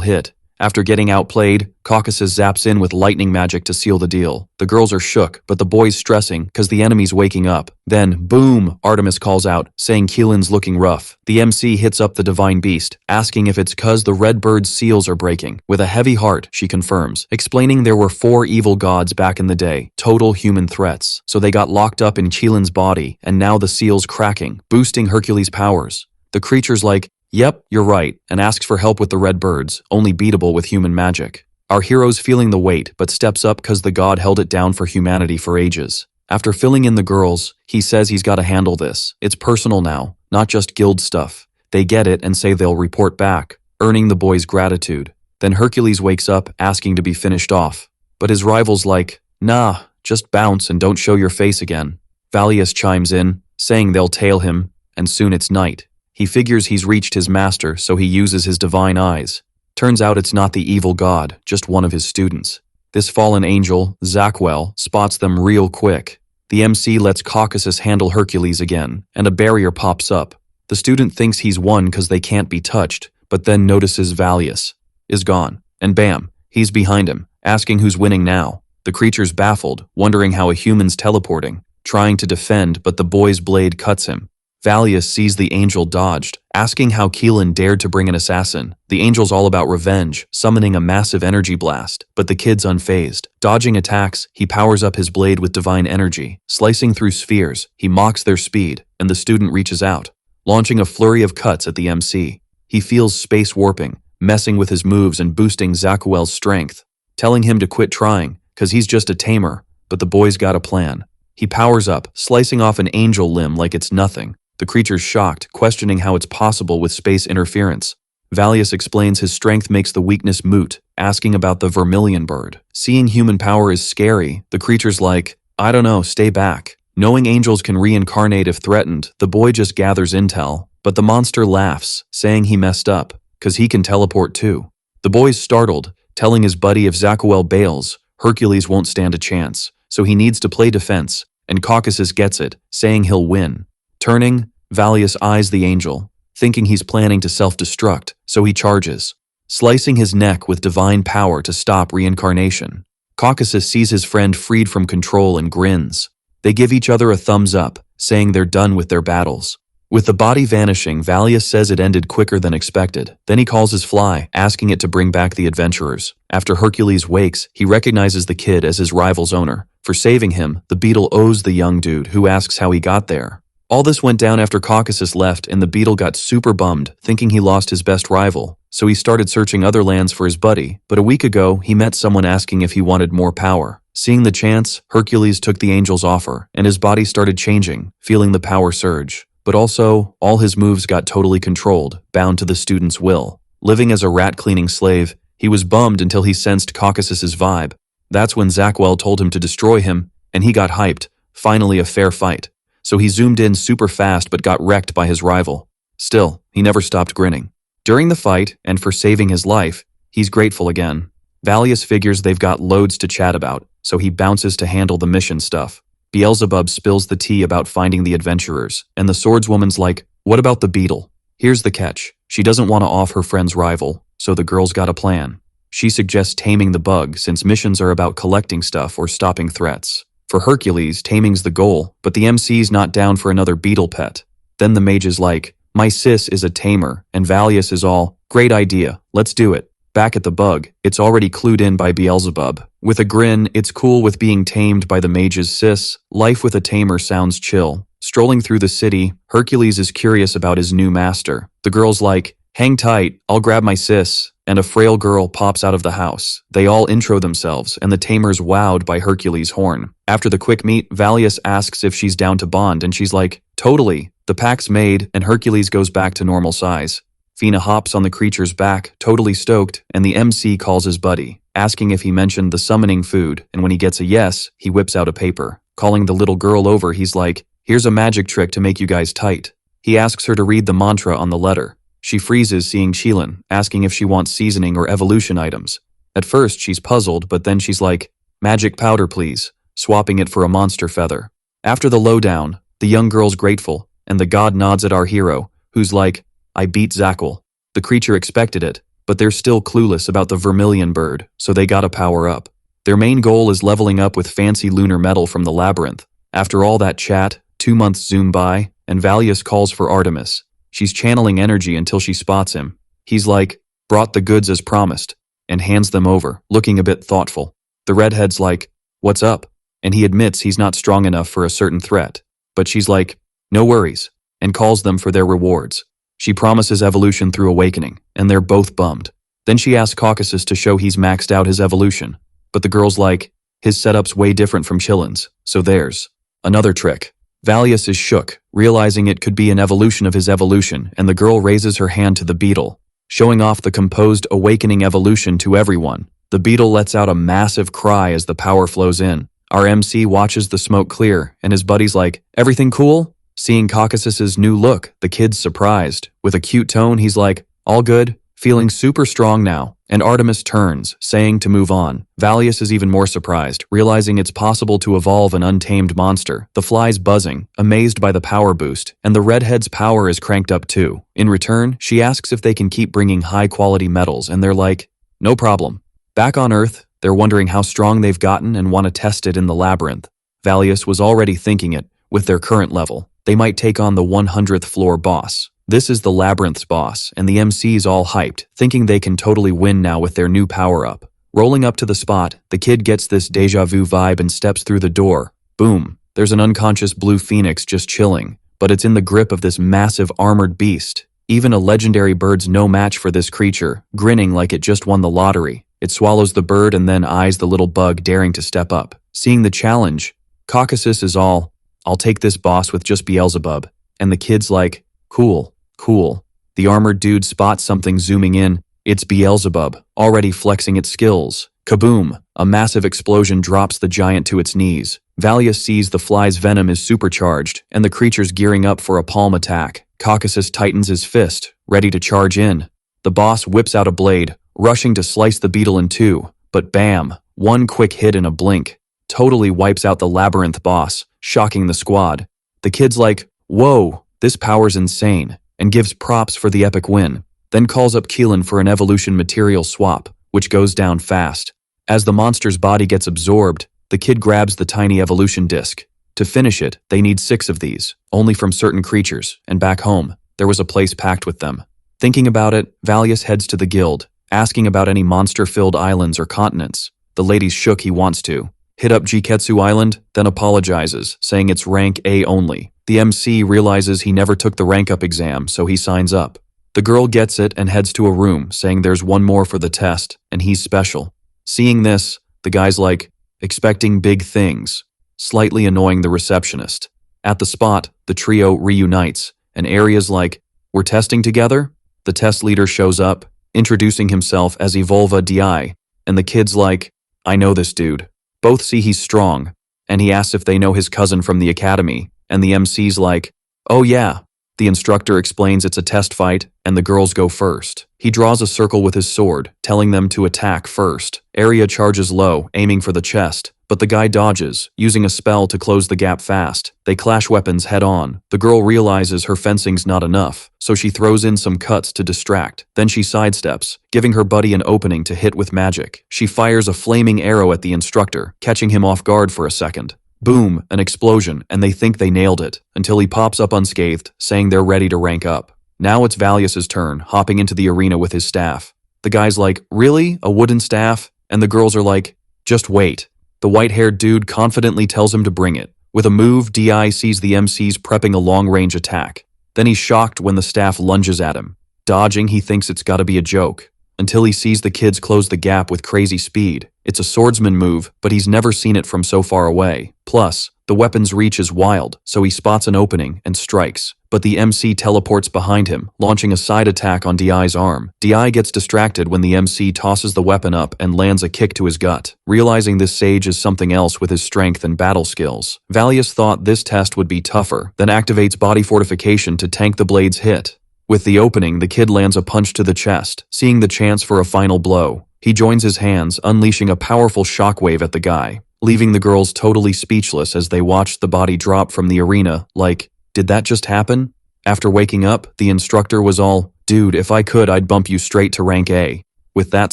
Speaker 1: hit. After getting outplayed, Caucasus zaps in with lightning magic to seal the deal. The girls are shook, but the boy's stressing because the enemy's waking up. Then, boom, Artemis calls out, saying Keelan's looking rough. The MC hits up the divine beast, asking if it's cause the red bird's seals are breaking. With a heavy heart, she confirms, explaining there were 4 evil gods back in the day, total human threats. So they got locked up in Keelan's body, and now the seal's cracking, boosting Hercules' powers. The creature's like, yep, you're right, and asks for help with the red birds, only beatable with human magic. Our hero's feeling the weight, but steps up cause the god held it down for humanity for ages. After filling in the girls, he says he's gotta handle this. It's personal now, not just guild stuff. They get it and say they'll report back, earning the boy's gratitude. Then Hercules wakes up, asking to be finished off. But his rival's like, nah, just bounce and don't show your face again. Valius chimes in, saying they'll tail him, and soon it's night. He figures he's reached his master, so he uses his divine eyes. Turns out it's not the evil god, just one of his students. This fallen angel, Zakuel, spots them real quick. The MC lets Caucasus handle Hercules again, and a barrier pops up. The student thinks he's won because they can't be touched, but then notices Valius is gone, and bam, he's behind him, asking who's winning now. The creature's baffled, wondering how a human's teleporting, trying to defend, but the boy's blade cuts him. Valius sees the angel dodged, asking how Keelan dared to bring an assassin. The angel's all about revenge, summoning a massive energy blast, but the kid's unfazed. Dodging attacks, he powers up his blade with divine energy. Slicing through spheres, he mocks their speed, and the student reaches out, launching a flurry of cuts at the MC. He feels space warping, messing with his moves and boosting Zakuel's strength, telling him to quit trying, cause he's just a tamer, but the boy's got a plan. He powers up, slicing off an angel limb like it's nothing. The creature's shocked, questioning how it's possible with space interference. Valius explains his strength makes the weakness moot, asking about the vermilion bird. Seeing human power is scary, the creature's like, I don't know, stay back. Knowing angels can reincarnate if threatened, the boy just gathers intel, but the monster laughs, saying he messed up, cause he can teleport too. The boy's startled, telling his buddy if Zakuel bails, Hercules won't stand a chance, so he needs to play defense, and Caucasus gets it, saying he'll win. Turning, Valius eyes the angel, thinking he's planning to self-destruct, so he charges, slicing his neck with divine power to stop reincarnation. Caucasus sees his friend freed from control and grins. They give each other a thumbs up, saying they're done with their battles. With the body vanishing, Valius says it ended quicker than expected. Then he calls his fly, asking it to bring back the adventurers. After Hercules wakes, he recognizes the kid as his rival's owner. For saving him, the beetle owes the young dude, who asks how he got there. All this went down after Caucasus left, and the beetle got super bummed, thinking he lost his best rival, so he started searching other lands for his buddy. But a week ago, he met someone asking if he wanted more power. Seeing the chance, Hercules took the angel's offer, and his body started changing, feeling the power surge. But also, all his moves got totally controlled, bound to the student's will. Living as a rat-cleaning slave, he was bummed until he sensed Caucasus's vibe. That's when Zakuel told him to destroy him, and he got hyped. Finally a fair fight. So he zoomed in super fast but got wrecked by his rival. Still, he never stopped grinning. During the fight, and for saving his life, he's grateful again. Valius figures they've got loads to chat about, so he bounces to handle the mission stuff. Beelzebub spills the tea about finding the adventurers, and the swordswoman's like, what about the beetle? Here's the catch. She doesn't want to off her friend's rival, so the girl's got a plan. She suggests taming the bug since missions are about collecting stuff or stopping threats. For Hercules, taming's the goal, but the MC's not down for another beetle pet. Then the mage is like, my sis is a tamer, and Valius is all, great idea, let's do it. Back at the bug, it's already clued in by Beelzebub. With a grin, it's cool with being tamed by the mage's sis. Life with a tamer sounds chill. Strolling through the city, Hercules is curious about his new master. The girl's like, hang tight, I'll grab my sis. And a frail girl pops out of the house. They all intro themselves, and the tamer's wowed by Hercules' horn. After the quick meet, Valius asks if she's down to bond, and she's like, totally. The pack's made, and Hercules goes back to normal size. Fina hops on the creature's back, totally stoked, and the MC calls his buddy, asking if he mentioned the summoning food, and when he gets a yes, he whips out a paper. Calling the little girl over, he's like, here's a magic trick to make you guys tight. He asks her to read the mantra on the letter. She freezes seeing Qilin, asking if she wants seasoning or evolution items. At first, she's puzzled, but then she's like, "Magic powder, please," swapping it for a monster feather. After the lowdown, the young girl's grateful, and the god nods at our hero, who's like, "I beat Zakuel." The creature expected it, but they're still clueless about the vermilion bird, so they gotta power up. Their main goal is leveling up with fancy lunar metal from the Labyrinth. After all that chat, 2 months zoom by, and Valius calls for Artemis. She's channeling energy until she spots him. He's like, "Brought the goods as promised," and hands them over, looking a bit thoughtful. The redhead's like, "What's up?" And he admits he's not strong enough for a certain threat. But she's like, "No worries," and calls them for their rewards. She promises evolution through awakening, and they're both bummed. Then she asks Caucasus to show he's maxed out his evolution. But the girl's like, "His setup's way different from Chilin's, so there's another trick." Valius is shook, realizing it could be an evolution of his evolution, and the girl raises her hand to the beetle, showing off the composed awakening evolution to everyone. The beetle lets out a massive cry as the power flows in. Our MC watches the smoke clear, and his buddy's like, "Everything cool?" Seeing Caucasus's new look, the kid's surprised. With a cute tone, he's like, "All good, feeling super strong now." And Artemis turns, saying to move on. Valius is even more surprised, realizing it's possible to evolve an untamed monster. The fly's buzzing, amazed by the power boost, and the redhead's power is cranked up too. In return, she asks if they can keep bringing high-quality metals, and they're like, "No problem." Back on Earth, they're wondering how strong they've gotten and want to test it in the Labyrinth. Valius was already thinking it. With their current level, they might take on the 100th floor boss. This is the Labyrinth's boss, and the MC's all hyped, thinking they can totally win now with their new power-up. Rolling up to the spot, the kid gets this deja vu vibe and steps through the door. Boom, there's an unconscious blue phoenix just chilling, but it's in the grip of this massive armored beast. Even a legendary bird's no match for this creature, grinning like it just won the lottery. It swallows the bird and then eyes the little bug daring to step up. Seeing the challenge, Caucasus is all, "I'll take this boss with just Beelzebub." And the kid's like, "Cool. Cool." The armored dude spots something zooming in. It's Beelzebub, already flexing its skills. Kaboom! A massive explosion drops the giant to its knees. Valius sees the fly's venom is supercharged, and the creature's gearing up for a palm attack. Caucasus tightens his fist, ready to charge in. The boss whips out a blade, rushing to slice the beetle in two. But bam! One quick hit in a blink. Totally wipes out the Labyrinth boss, shocking the squad. The kid's like, "Whoa, this power's insane," and gives props for the epic win, then calls up Qilin for an evolution material swap, which goes down fast. As the monster's body gets absorbed, the kid grabs the tiny evolution disc. To finish it, they need 6 of these, only from certain creatures, and back home, there was a place packed with them. Thinking about it, Valius heads to the guild, asking about any monster-filled islands or continents. The lady's shook he wants to. Hit up Juketsu Island, then apologizes, saying it's rank A only. The MC realizes he never took the rank up exam, so he signs up. The girl gets it and heads to a room, saying there's one more for the test, and he's special. Seeing this, the guy's like, expecting big things, slightly annoying the receptionist. At the spot, the trio reunites, and Arya's like, "We're testing together?" The test leader shows up, introducing himself as Evolva Di, and the kid's like, "I know this dude." Both see he's strong, and he asks if they know his cousin from the academy, and the MC's like, "Oh yeah." The instructor explains it's a test fight, and the girls go first. He draws a circle with his sword, telling them to attack first. Arya charges low, aiming for the chest, but the guy dodges, using a spell to close the gap fast. They clash weapons head on. The girl realizes her fencing's not enough, so she throws in some cuts to distract. Then she sidesteps, giving her buddy an opening to hit with magic. She fires a flaming arrow at the instructor, catching him off guard for a second. Boom, an explosion, and they think they nailed it, until he pops up unscathed, saying they're ready to rank up. Now it's Valius's turn, hopping into the arena with his staff. The guy's like, "Really? A wooden staff?" And the girls are like, "Just wait." The white-haired dude confidently tells him to bring it. With a move, DI sees the MCs prepping a long-range attack. Then he's shocked when the staff lunges at him. Dodging, he thinks it's gotta be a joke, until he sees the kids close the gap with crazy speed. It's a swordsman move, but he's never seen it from so far away. Plus, The weapon's reach is wild, so he spots an opening and strikes. But the MC teleports behind him, launching a side attack on DI's arm. DI gets distracted when the MC tosses the weapon up and lands a kick to his gut. Realizing this sage is something else with his strength and battle skills, Valius thought this test would be tougher, then activates body fortification to tank the blade's hit. With the opening, the kid lands a punch to the chest, seeing the chance for a final blow. He joins his hands, unleashing a powerful shockwave at the guy, leaving the girls totally speechless as they watched the body drop from the arena, like, did that just happen? After waking up, the instructor was all, dude, if I could, I'd bump you straight to rank A. With that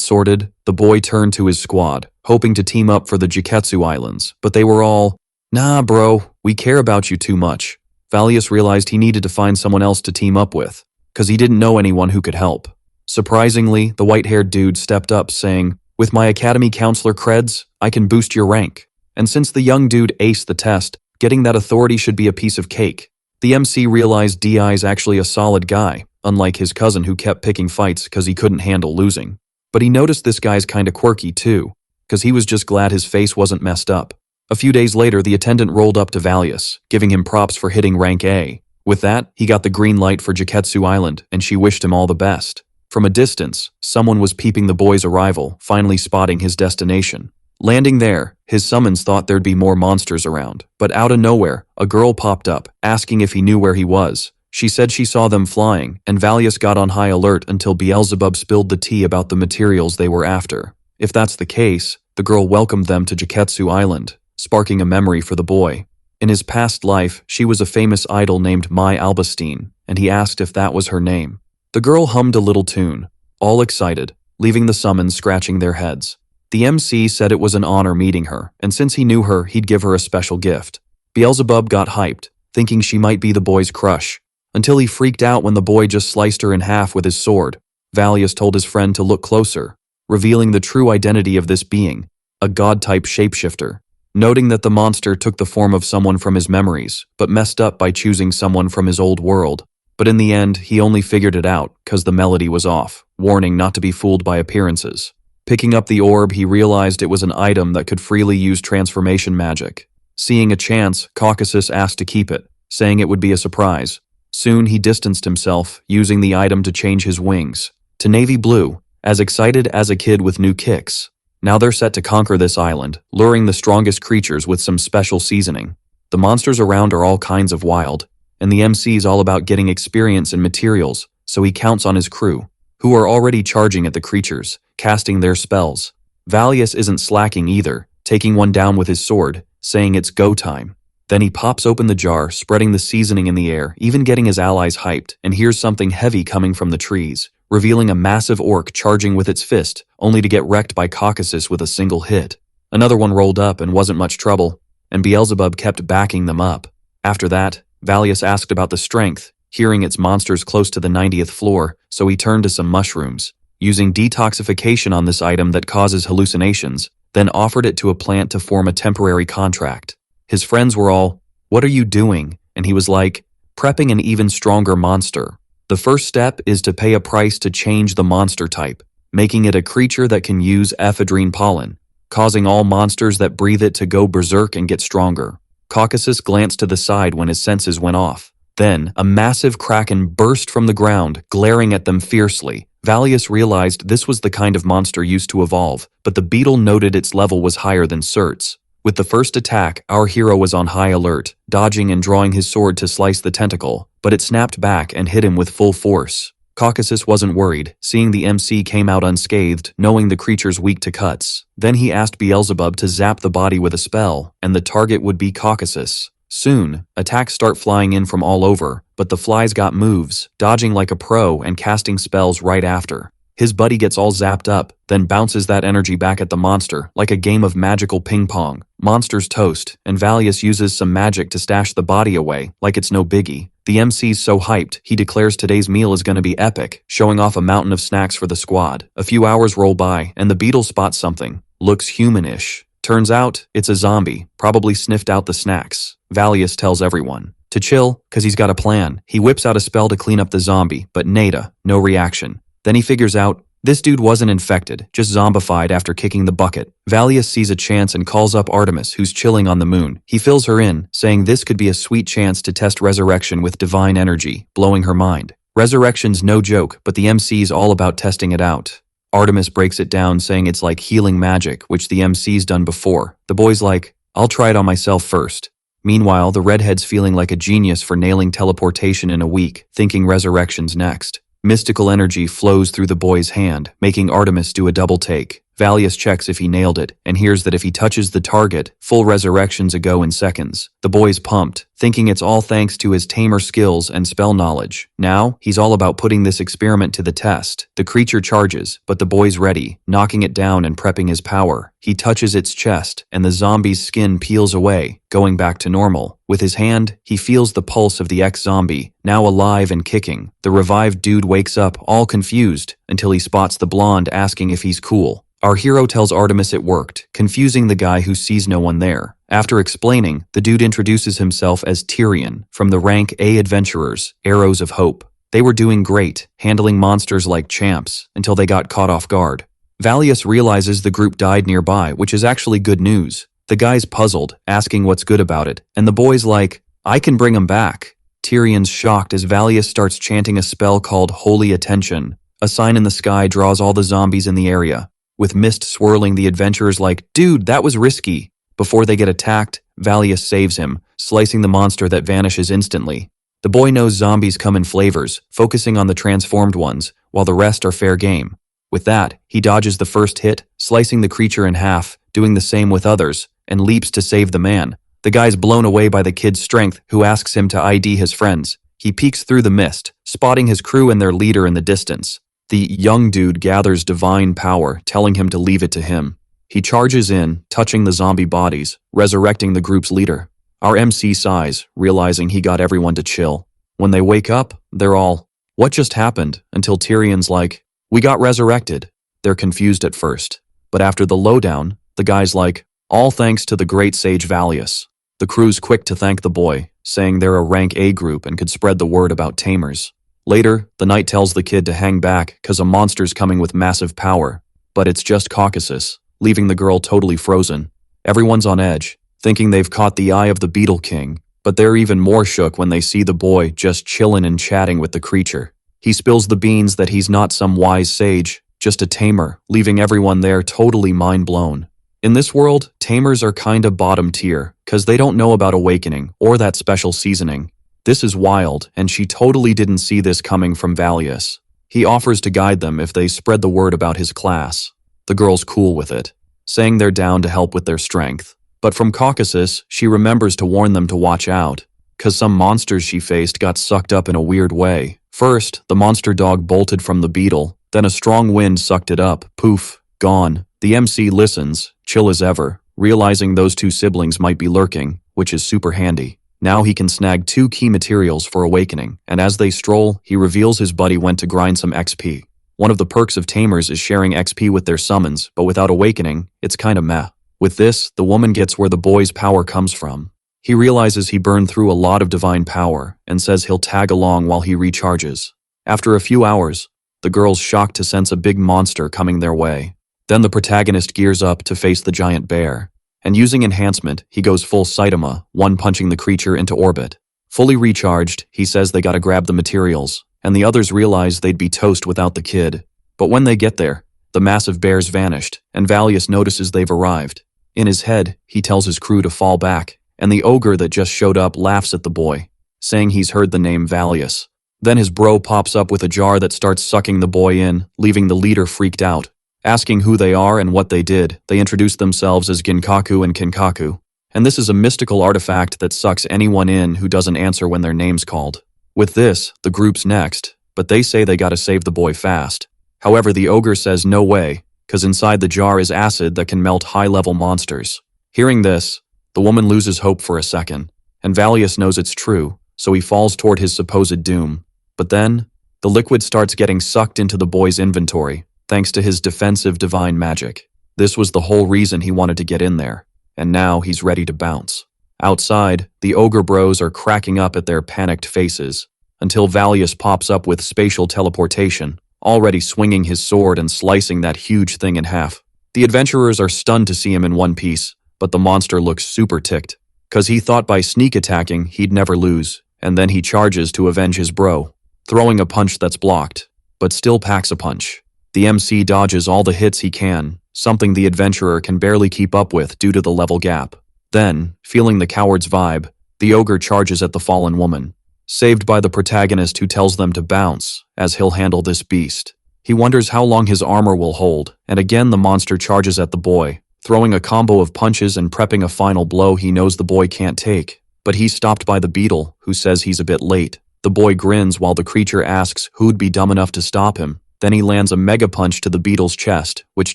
Speaker 1: sorted, the boy turned to his squad, hoping to team up for the Juketsu Islands, but they were all, nah bro, we care about you too much. Valius realized he needed to find someone else to team up with, cause he didn't know anyone who could help. Surprisingly, the white-haired dude stepped up saying, with my academy counselor creds, I can boost your rank. And since the young dude aced the test, getting that authority should be a piece of cake. The MC realized DI's actually a solid guy, unlike his cousin who kept picking fights cause he couldn't handle losing. But he noticed this guy's kinda quirky too, cause he was just glad his face wasn't messed up. A few days later, the attendant rolled up to Valius, giving him props for hitting rank A. With that, he got the green light for Juketsu Island, and she wished him all the best. From a distance, someone was peeping the boy's arrival, finally spotting his destination. Landing there, his summons thought there'd be more monsters around, but out of nowhere, a girl popped up, asking if he knew where he was. She said she saw them flying, and Valius got on high alert until Beelzebub spilled the tea about the materials they were after. If that's the case, the girl welcomed them to Juketsu Island, sparking a memory for the boy. In his past life, she was a famous idol named Mai Albastine, and he asked if that was her name. The girl hummed a little tune, all excited, leaving the summons scratching their heads. The MC said it was an honor meeting her, and since he knew her, he'd give her a special gift. Beelzebub got hyped, thinking she might be the boy's crush, until he freaked out when the boy just sliced her in half with his sword. Valius told his friend to look closer, revealing the true identity of this being, a god-type shapeshifter. Noting that the monster took the form of someone from his memories, but messed up by choosing someone from his old world. But in the end, he only figured it out, cause the melody was off, warning not to be fooled by appearances. Picking up the orb, he realized it was an item that could freely use transformation magic. Seeing a chance, Caucasus asked to keep it, saying it would be a surprise. Soon he distanced himself, using the item to change his wings to navy blue, as excited as a kid with new kicks. Now they're set to conquer this island, luring the strongest creatures with some special seasoning. The monsters around are all kinds of wild, and the MC's all about getting experience and materials, so he counts on his crew, who are already charging at the creatures, casting their spells. Valius isn't slacking either, taking one down with his sword, saying it's go time. Then he pops open the jar, spreading the seasoning in the air, even getting his allies hyped, and hears something heavy coming from the trees, revealing a massive orc charging with its fist, only to get wrecked by Caucasus with a single hit. Another one rolled up and wasn't much trouble, and Beelzebub kept backing them up. After that, Valius asked about the strength, hearing its monsters close to the 90th floor, so he turned to some mushrooms, using detoxification on this item that causes hallucinations, then offered it to a plant to form a temporary contract. His friends were all, "What are you doing?" And he was like, "Prepping an even stronger monster. The first step is to pay a price to change the monster type, making it a creature that can use ephedrine pollen, causing all monsters that breathe it to go berserk and get stronger." Caucasus glanced to the side when his senses went off. Then, a massive kraken burst from the ground, glaring at them fiercely. Valius realized this was the kind of monster used to evolve, but the beetle noted its level was higher than Surt's. With the first attack, our hero was on high alert, dodging and drawing his sword to slice the tentacle, but it snapped back and hit him with full force. Caucasus wasn't worried, seeing the MC came out unscathed, knowing the creature's weak to cuts. Then he asked Beelzebub to zap the body with a spell, and the target would be Caucasus. Soon, attacks start flying in from all over, but the flies got moves, dodging like a pro and casting spells right after. His buddy gets all zapped up, then bounces that energy back at the monster, like a game of magical ping pong. Monsters toast, and Valius uses some magic to stash the body away, like it's no biggie. The MC's so hyped, he declares today's meal is gonna be epic, showing off a mountain of snacks for the squad. A few hours roll by, and the beetle spots something. Looks humanish. Turns out, it's a zombie, probably sniffed out the snacks. Valius tells everyone to chill, cause he's got a plan. He whips out a spell to clean up the zombie, but nada, no reaction. Then he figures out, This dude wasn't infected, just zombified after kicking the bucket. Valius sees a chance and calls up Artemis, who's chilling on the moon. He fills her in, saying this could be a sweet chance to test resurrection with divine energy, blowing her mind. Resurrection's no joke, but the MC's all about testing it out. Artemis breaks it down, saying it's like healing magic, which the MC's done before. The boy's like, I'll try it on myself first. Meanwhile, the redhead's feeling like a genius for nailing teleportation in a week, thinking resurrection's next. Mystical energy flows through the boy's hand, making Artemis do a double take. Valius checks if he nailed it, and hears that if he touches the target, full resurrection's a go in seconds. The boy's pumped, thinking it's all thanks to his tamer skills and spell knowledge. Now, he's all about putting this experiment to the test. The creature charges, but the boy's ready, knocking it down and prepping his power. He touches its chest, and the zombie's skin peels away, going back to normal. With his hand, he feels the pulse of the ex-zombie, now alive and kicking. The revived dude wakes up, all confused, until he spots the blonde asking if he's cool. Our hero tells Artemis it worked, confusing the guy who sees no one there. After explaining, the dude introduces himself as Tyrion, from the rank A adventurers, Arrows of Hope. They were doing great, handling monsters like champs, until they got caught off guard. Valius realizes the group died nearby, which is actually good news. The guy's puzzled, asking what's good about it, and the boy's like, I can bring him back. Tyrion's shocked as Valius starts chanting a spell called Holy Attention. A sign in the sky draws all the zombies in the area. With mist swirling, the adventurer's like, dude, that was risky. Before they get attacked, Valius saves him, slicing the monster that vanishes instantly. The boy knows zombies come in flavors, focusing on the transformed ones, while the rest are fair game. With that, he dodges the first hit, slicing the creature in half, doing the same with others, and leaps to save the man. The guy's blown away by the kid's strength, who asks him to ID his friends. He peeks through the mist, spotting his crew and their leader in the distance. The young dude gathers divine power, telling him to leave it to him. He charges in, touching the zombie bodies, resurrecting the group's leader. Our MC sighs, realizing he got everyone to chill. When they wake up, they're all, what just happened? Until Tyrion's like, we got resurrected. They're confused at first. But after the lowdown, the guy's like, all thanks to the great sage Valius. The crew's quick to thank the boy, saying they're a rank A group and could spread the word about tamers. Later, the knight tells the kid to hang back cause a monster's coming with massive power, but it's just Caucasus, leaving the girl totally frozen. Everyone's on edge, thinking they've caught the eye of the Beetle King, but they're even more shook when they see the boy just chillin' and chatting with the creature. He spills the beans that he's not some wise sage, just a tamer, leaving everyone there totally mind blown. In this world, tamers are kinda bottom tier, cause they don't know about awakening or that special seasoning. This is wild, and she totally didn't see this coming from Valius. He offers to guide them if they spread the word about his class. The girl's cool with it, saying they're down to help with their strength. But from Caucasus, she remembers to warn them to watch out, cause some monsters she faced got sucked up in a weird way. First, the monster dog bolted from the beetle, then a strong wind sucked it up, poof, gone. The MC listens, chill as ever, realizing those two siblings might be lurking, which is super handy. Now he can snag 2 key materials for awakening, and as they stroll, he reveals his buddy went to grind some XP. One of the perks of tamers is sharing XP with their summons, but without awakening, it's kinda meh. With this, the woman gets where the boy's power comes from. He realizes he burned through a lot of divine power, and says he'll tag along while he recharges. After a few hours, the girl's shocked to sense a big monster coming their way. Then the protagonist gears up to face the giant bear. And using enhancement, he goes full Saitama, one-punching the creature into orbit. Fully recharged, he says they gotta grab the materials, and the others realize they'd be toast without the kid. But when they get there, the massive bears vanished, and Valius notices they've arrived. In his head, he tells his crew to fall back, and the ogre that just showed up laughs at the boy, saying he's heard the name Valius. Then his bro pops up with a jar that starts sucking the boy in, leaving the leader freaked out. Asking who they are and what they did, they introduce themselves as Ginkaku and Kinkaku. And this is a mystical artifact that sucks anyone in who doesn't answer when their name's called. With this, the group's next, but they say they gotta save the boy fast. However, the ogre says no way, cause inside the jar is acid that can melt high-level monsters. Hearing this, the woman loses hope for a second, and Valius knows it's true, so he falls toward his supposed doom. But then, the liquid starts getting sucked into the boy's inventory, thanks to his defensive divine magic. This was the whole reason he wanted to get in there, and now he's ready to bounce. Outside, the ogre bros are cracking up at their panicked faces, until Valius pops up with spatial teleportation, already swinging his sword and slicing that huge thing in half. The adventurers are stunned to see him in one piece, but the monster looks super ticked, 'cause he thought by sneak attacking he'd never lose, and then he charges to avenge his bro, throwing a punch that's blocked, but still packs a punch. The MC dodges all the hits he can, something the adventurer can barely keep up with due to the level gap. Then, feeling the coward's vibe, the ogre charges at the fallen woman, saved by the protagonist who tells them to bounce, as he'll handle this beast. He wonders how long his armor will hold, and again the monster charges at the boy, throwing a combo of punches and prepping a final blow he knows the boy can't take. But he's stopped by the beetle, who says he's a bit late. The boy grins while the creature asks who'd be dumb enough to stop him. Then he lands a mega punch to the beetle's chest, which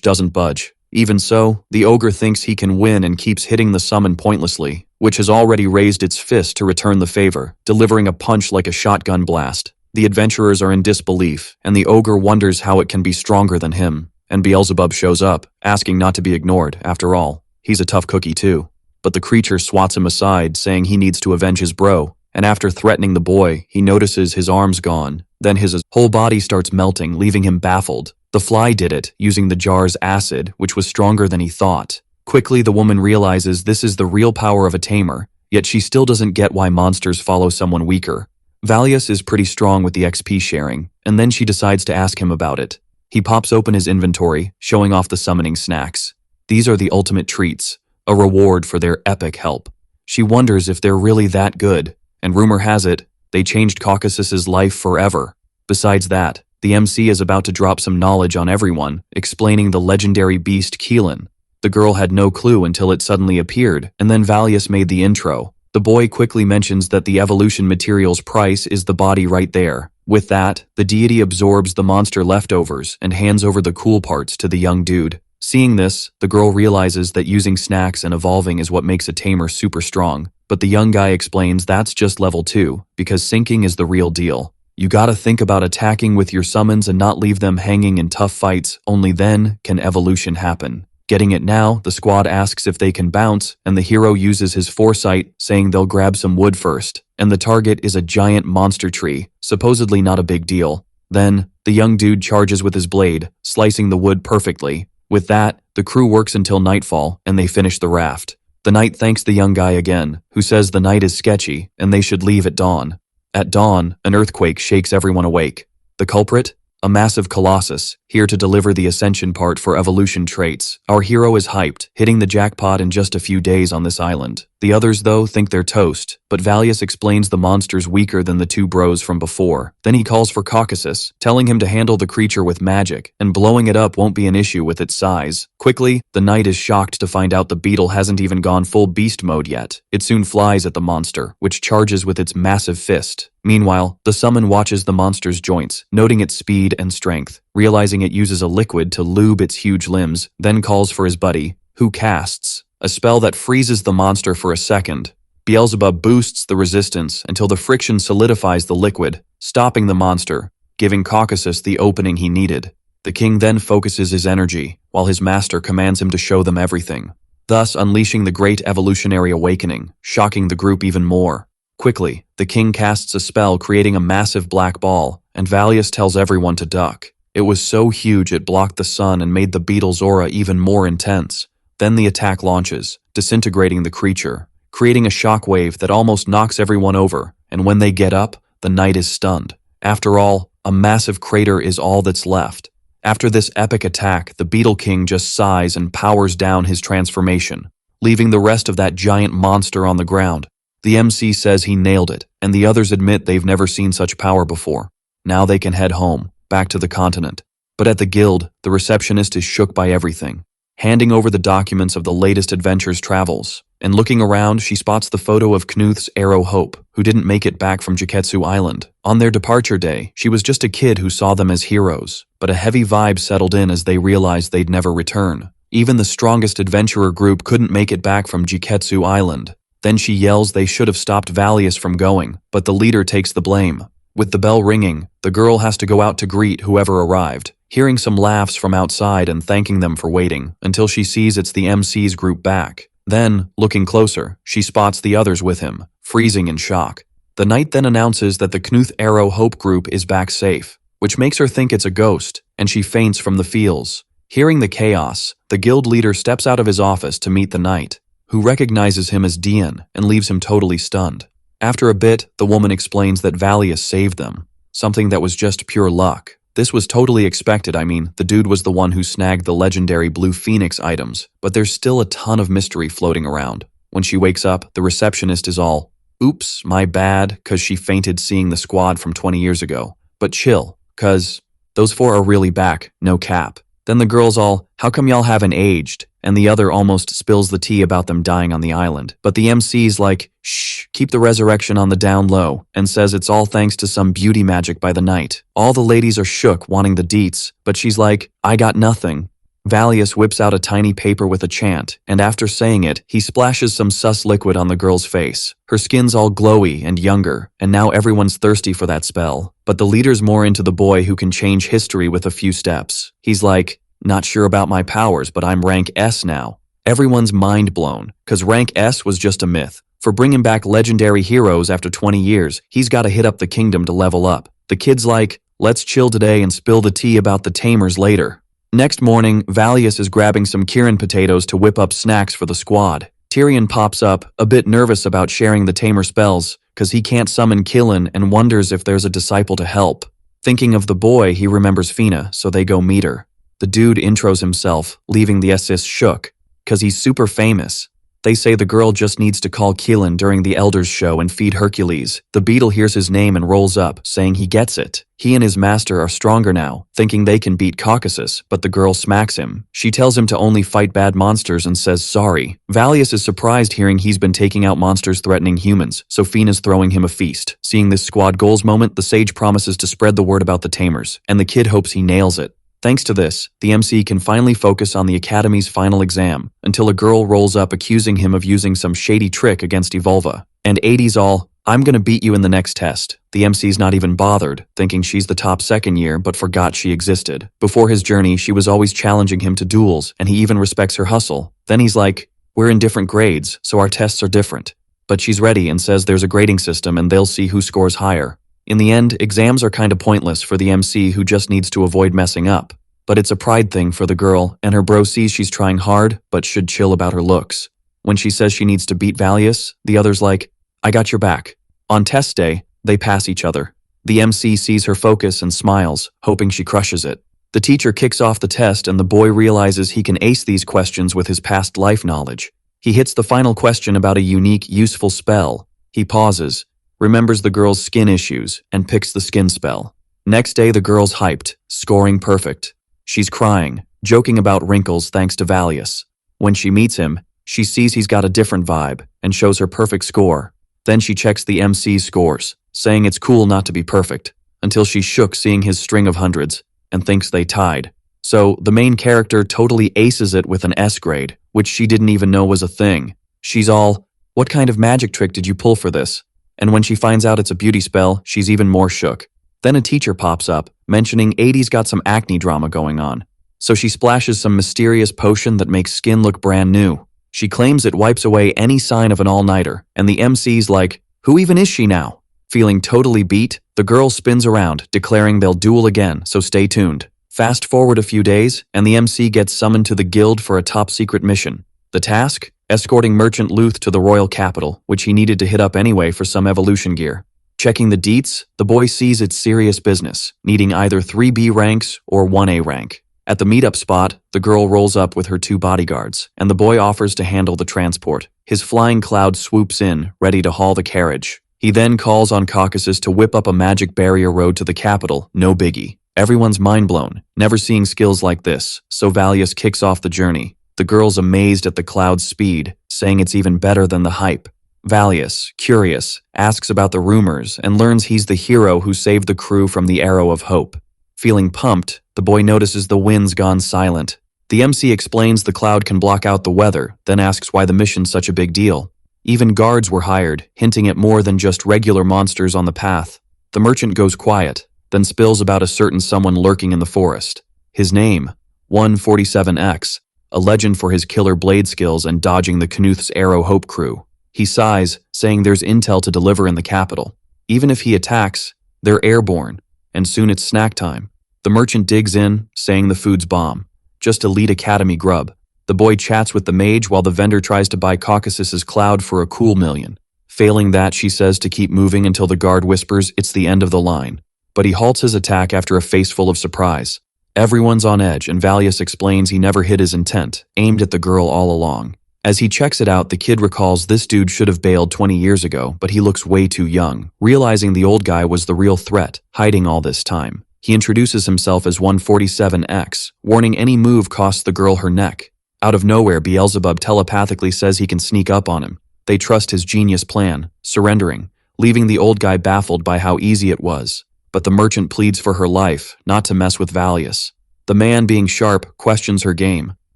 Speaker 1: doesn't budge. Even so, the ogre thinks he can win and keeps hitting the summon pointlessly, which has already raised its fist to return the favor, delivering a punch like a shotgun blast. The adventurers are in disbelief, and the ogre wonders how it can be stronger than him. And Beelzebub shows up, asking not to be ignored. After all, he's a tough cookie too. But the creature swats him aside, saying he needs to avenge his bro, and after threatening the boy, he notices his arm's gone. Then his whole body starts melting, leaving him baffled. The fly did it, using the jar's acid, which was stronger than he thought. Quickly, the woman realizes this is the real power of a tamer, yet she still doesn't get why monsters follow someone weaker. Valius is pretty strong with the XP sharing, and then she decides to ask him about it. He pops open his inventory, showing off the summoning snacks. These are the ultimate treats, a reward for their epic help. She wonders if they're really that good, and rumor has it, they changed Caucasus's life forever. Besides that, the MC is about to drop some knowledge on everyone, explaining the legendary beast Keelan. The girl had no clue until it suddenly appeared, and then Valius made the intro. The boy quickly mentions that the evolution material's price is the body right there. With that, the deity absorbs the monster leftovers and hands over the cool parts to the young dude. Seeing this, the girl realizes that using snacks and evolving is what makes a tamer super strong, but the young guy explains that's just level 2, because sinking is the real deal. You gotta think about attacking with your summons and not leave them hanging in tough fights, only then can evolution happen. Getting it now, the squad asks if they can bounce, and the hero uses his foresight, saying they'll grab some wood first, and the target is a giant monster tree, supposedly not a big deal. Then, the young dude charges with his blade, slicing the wood perfectly. With that, the crew works until nightfall, and they finish the raft. The knight thanks the young guy again, who says the night is sketchy, and they should leave at dawn. At dawn, an earthquake shakes everyone awake. The culprit? A massive colossus, here to deliver the ascension part for evolution traits. Our hero is hyped, hitting the jackpot in just a few days on this island. The others, though, think they're toast, but Valius explains the monster's weaker than the two bros from before. Then he calls for Caucasus, telling him to handle the creature with magic, and blowing it up won't be an issue with its size. Quickly, the knight is shocked to find out the beetle hasn't even gone full beast mode yet. It soon flies at the monster, which charges with its massive fist. Meanwhile, the summon watches the monster's joints, noting its speed and strength, realizing it uses a liquid to lube its huge limbs, then calls for his buddy, who casts a spell that freezes the monster for a second. Beelzebub boosts the resistance until the friction solidifies the liquid, stopping the monster, giving Caucasus the opening he needed. The king then focuses his energy, while his master commands him to show them everything, thus unleashing the great evolutionary awakening, shocking the group even more. Quickly, the king casts a spell creating a massive black ball, and Valius tells everyone to duck. It was so huge it blocked the sun and made the beetle's aura even more intense. Then the attack launches, disintegrating the creature, creating a shockwave that almost knocks everyone over, and when they get up, the knight is stunned. After all, a massive crater is all that's left. After this epic attack, the Beetle King just sighs and powers down his transformation, leaving the rest of that giant monster on the ground. The MC says he nailed it, and the others admit they've never seen such power before. Now they can head home, back to the continent. But at the guild, the receptionist is shook by everything, handing over the documents of the latest adventure's travels. And looking around, she spots the photo of Knuth's Arrow Hope, who didn't make it back from Juketsu Island. On their departure day, she was just a kid who saw them as heroes, but a heavy vibe settled in as they realized they'd never return. Even the strongest adventurer group couldn't make it back from Juketsu Island. Then she yells they should have stopped Valius from going, but the leader takes the blame. With the bell ringing, the girl has to go out to greet whoever arrived, hearing some laughs from outside and thanking them for waiting, until she sees it's the MC's group back. Then, looking closer, she spots the others with him, freezing in shock. The knight then announces that the Knuth Arrow Hope group is back safe. which makes her think it's a ghost, and she faints from the feels. Hearing the chaos, the guild leader steps out of his office to meet the knight, who recognizes him as Dian and leaves him totally stunned. After a bit, the woman explains that Valius saved them, something that was just pure luck. This was totally expected. The dude was the one who snagged the legendary Blue Phoenix items, but there's still a ton of mystery floating around. When she wakes up, the receptionist is all, "Oops, my bad," cause she fainted seeing the squad from 20 years ago. But chill, cause those 4 are really back, no cap. Then the girl's all, "How come y'all haven't aged?" And the other almost spills the tea about them dying on the island. But the MC's like, "Shh, keep the resurrection on the down low," and says it's all thanks to some beauty magic by the knight. All the ladies are shook wanting the deets, but she's like, "I got nothing." Valius whips out a tiny paper with a chant, and after saying it, he splashes some sus liquid on the girl's face. Her skin's all glowy and younger, and now everyone's thirsty for that spell. But the leader's more into the boy who can change history with a few steps. He's like, "Not sure about my powers, but I'm rank S now." Everyone's mind blown, cause rank S was just a myth. For bringing back legendary heroes after 20 years, he's gotta hit up the kingdom to level up. The kid's like, "Let's chill today and spill the tea about the tamers later." Next morning, Valius is grabbing some Kirin potatoes to whip up snacks for the squad. Tyrion pops up, a bit nervous about sharing the tamer spells, cause he can't summon Killen and wonders if there's a disciple to help. Thinking of the boy, he remembers Fina, so they go meet her. The dude intros himself, leaving the SS shook, cause he's super famous. They say the girl just needs to call Killen during the Elders show and feed Hercules. The beetle hears his name and rolls up, saying he gets it. He and his master are stronger now, thinking they can beat Caucasus, but the girl smacks him. She tells him to only fight bad monsters and says sorry. Valius is surprised hearing he's been taking out monsters threatening humans, so Fina's throwing him a feast. Seeing this squad goals moment, the sage promises to spread the word about the tamers, and the kid hopes he nails it. Thanks to this, the MC can finally focus on the Academy's final exam, until a girl rolls up accusing him of using some shady trick against Evolva. And 80's all, "I'm gonna beat you in the next test." The MC's not even bothered, thinking she's the top second year but forgot she existed. Before his journey, she was always challenging him to duels, and he even respects her hustle. Then he's like, "We're in different grades, so our tests are different." But she's ready and says there's a grading system and they'll see who scores higher. In the end, exams are kinda pointless for the MC who just needs to avoid messing up. But it's a pride thing for the girl, and her bro sees she's trying hard, but should chill about her looks. When she says she needs to beat Valius, the other's like, "I got your back." On test day, they pass each other. The MC sees her focus and smiles, hoping she crushes it. The teacher kicks off the test and the boy realizes he can ace these questions with his past life knowledge. He hits the final question about a unique, useful spell. He pauses, remembers the girl's skin issues, and picks the skin spell. Next day, the girl's hyped, scoring perfect. She's crying, joking about wrinkles thanks to Valius. When she meets him, she sees he's got a different vibe and shows her perfect score. Then she checks the MC's scores, saying it's cool not to be perfect, until she's shook seeing his string of hundreds and thinks they tied. So the main character totally aces it with an S grade, which she didn't even know was a thing. She's all, "What kind of magic trick did you pull for this?" And when she finds out it's a beauty spell, she's even more shook. Then a teacher pops up, mentioning 80's got some acne drama going on. So she splashes some mysterious potion that makes skin look brand new. She claims it wipes away any sign of an all-nighter, and the MC's like, "Who even is she now?" Feeling totally beat, the girl spins around, declaring they'll duel again, so stay tuned. Fast forward a few days, and the MC gets summoned to the guild for a top-secret mission. The task? Escorting Merchant Luth to the royal capital, which he needed to hit up anyway for some evolution gear. Checking the deets, the boy sees it's serious business, needing either 3B ranks or 1A rank. At the meetup spot, the girl rolls up with her 2 bodyguards, and the boy offers to handle the transport. His flying cloud swoops in, ready to haul the carriage. He then calls on Caucasus to whip up a magic barrier road to the capital, no biggie. Everyone's mind blown, never seeing skills like this, so Valius kicks off the journey. The girl's amazed at the cloud's speed, saying it's even better than the hype. Valius, curious, asks about the rumors and learns he's the hero who saved the crew from the arrow of hope. Feeling pumped, the boy notices the wind's gone silent. The MC explains the cloud can block out the weather, then asks why the mission's such a big deal. Even guards were hired, hinting at more than just regular monsters on the path. The merchant goes quiet, then spills about a certain someone lurking in the forest. His name, 147X, a legend for his killer blade skills and dodging the Knuth's Arrow Hope crew. He sighs, saying there's intel to deliver in the capital. Even if he attacks, they're airborne, and soon it's snack time. The merchant digs in, saying the food's bomb. Just elite academy grub. The boy chats with the mage while the vendor tries to buy Caucasus's cloud for a cool million. Failing that, she says to keep moving until the guard whispers it's the end of the line. But he halts his attack after a face full of surprise. Everyone's on edge, and Valius explains he never hid his intent, aimed at the girl all along. As he checks it out, the kid recalls this dude should have bailed 20 years ago, but he looks way too young, realizing the old guy was the real threat, hiding all this time. He introduces himself as 147X, warning any move costs the girl her neck. Out of nowhere, Beelzebub telepathically says he can sneak up on him. They trust his genius plan, surrendering, leaving the old guy baffled by how easy it was. But the merchant pleads for her life, not to mess with Valius. The man, being sharp, questions her game.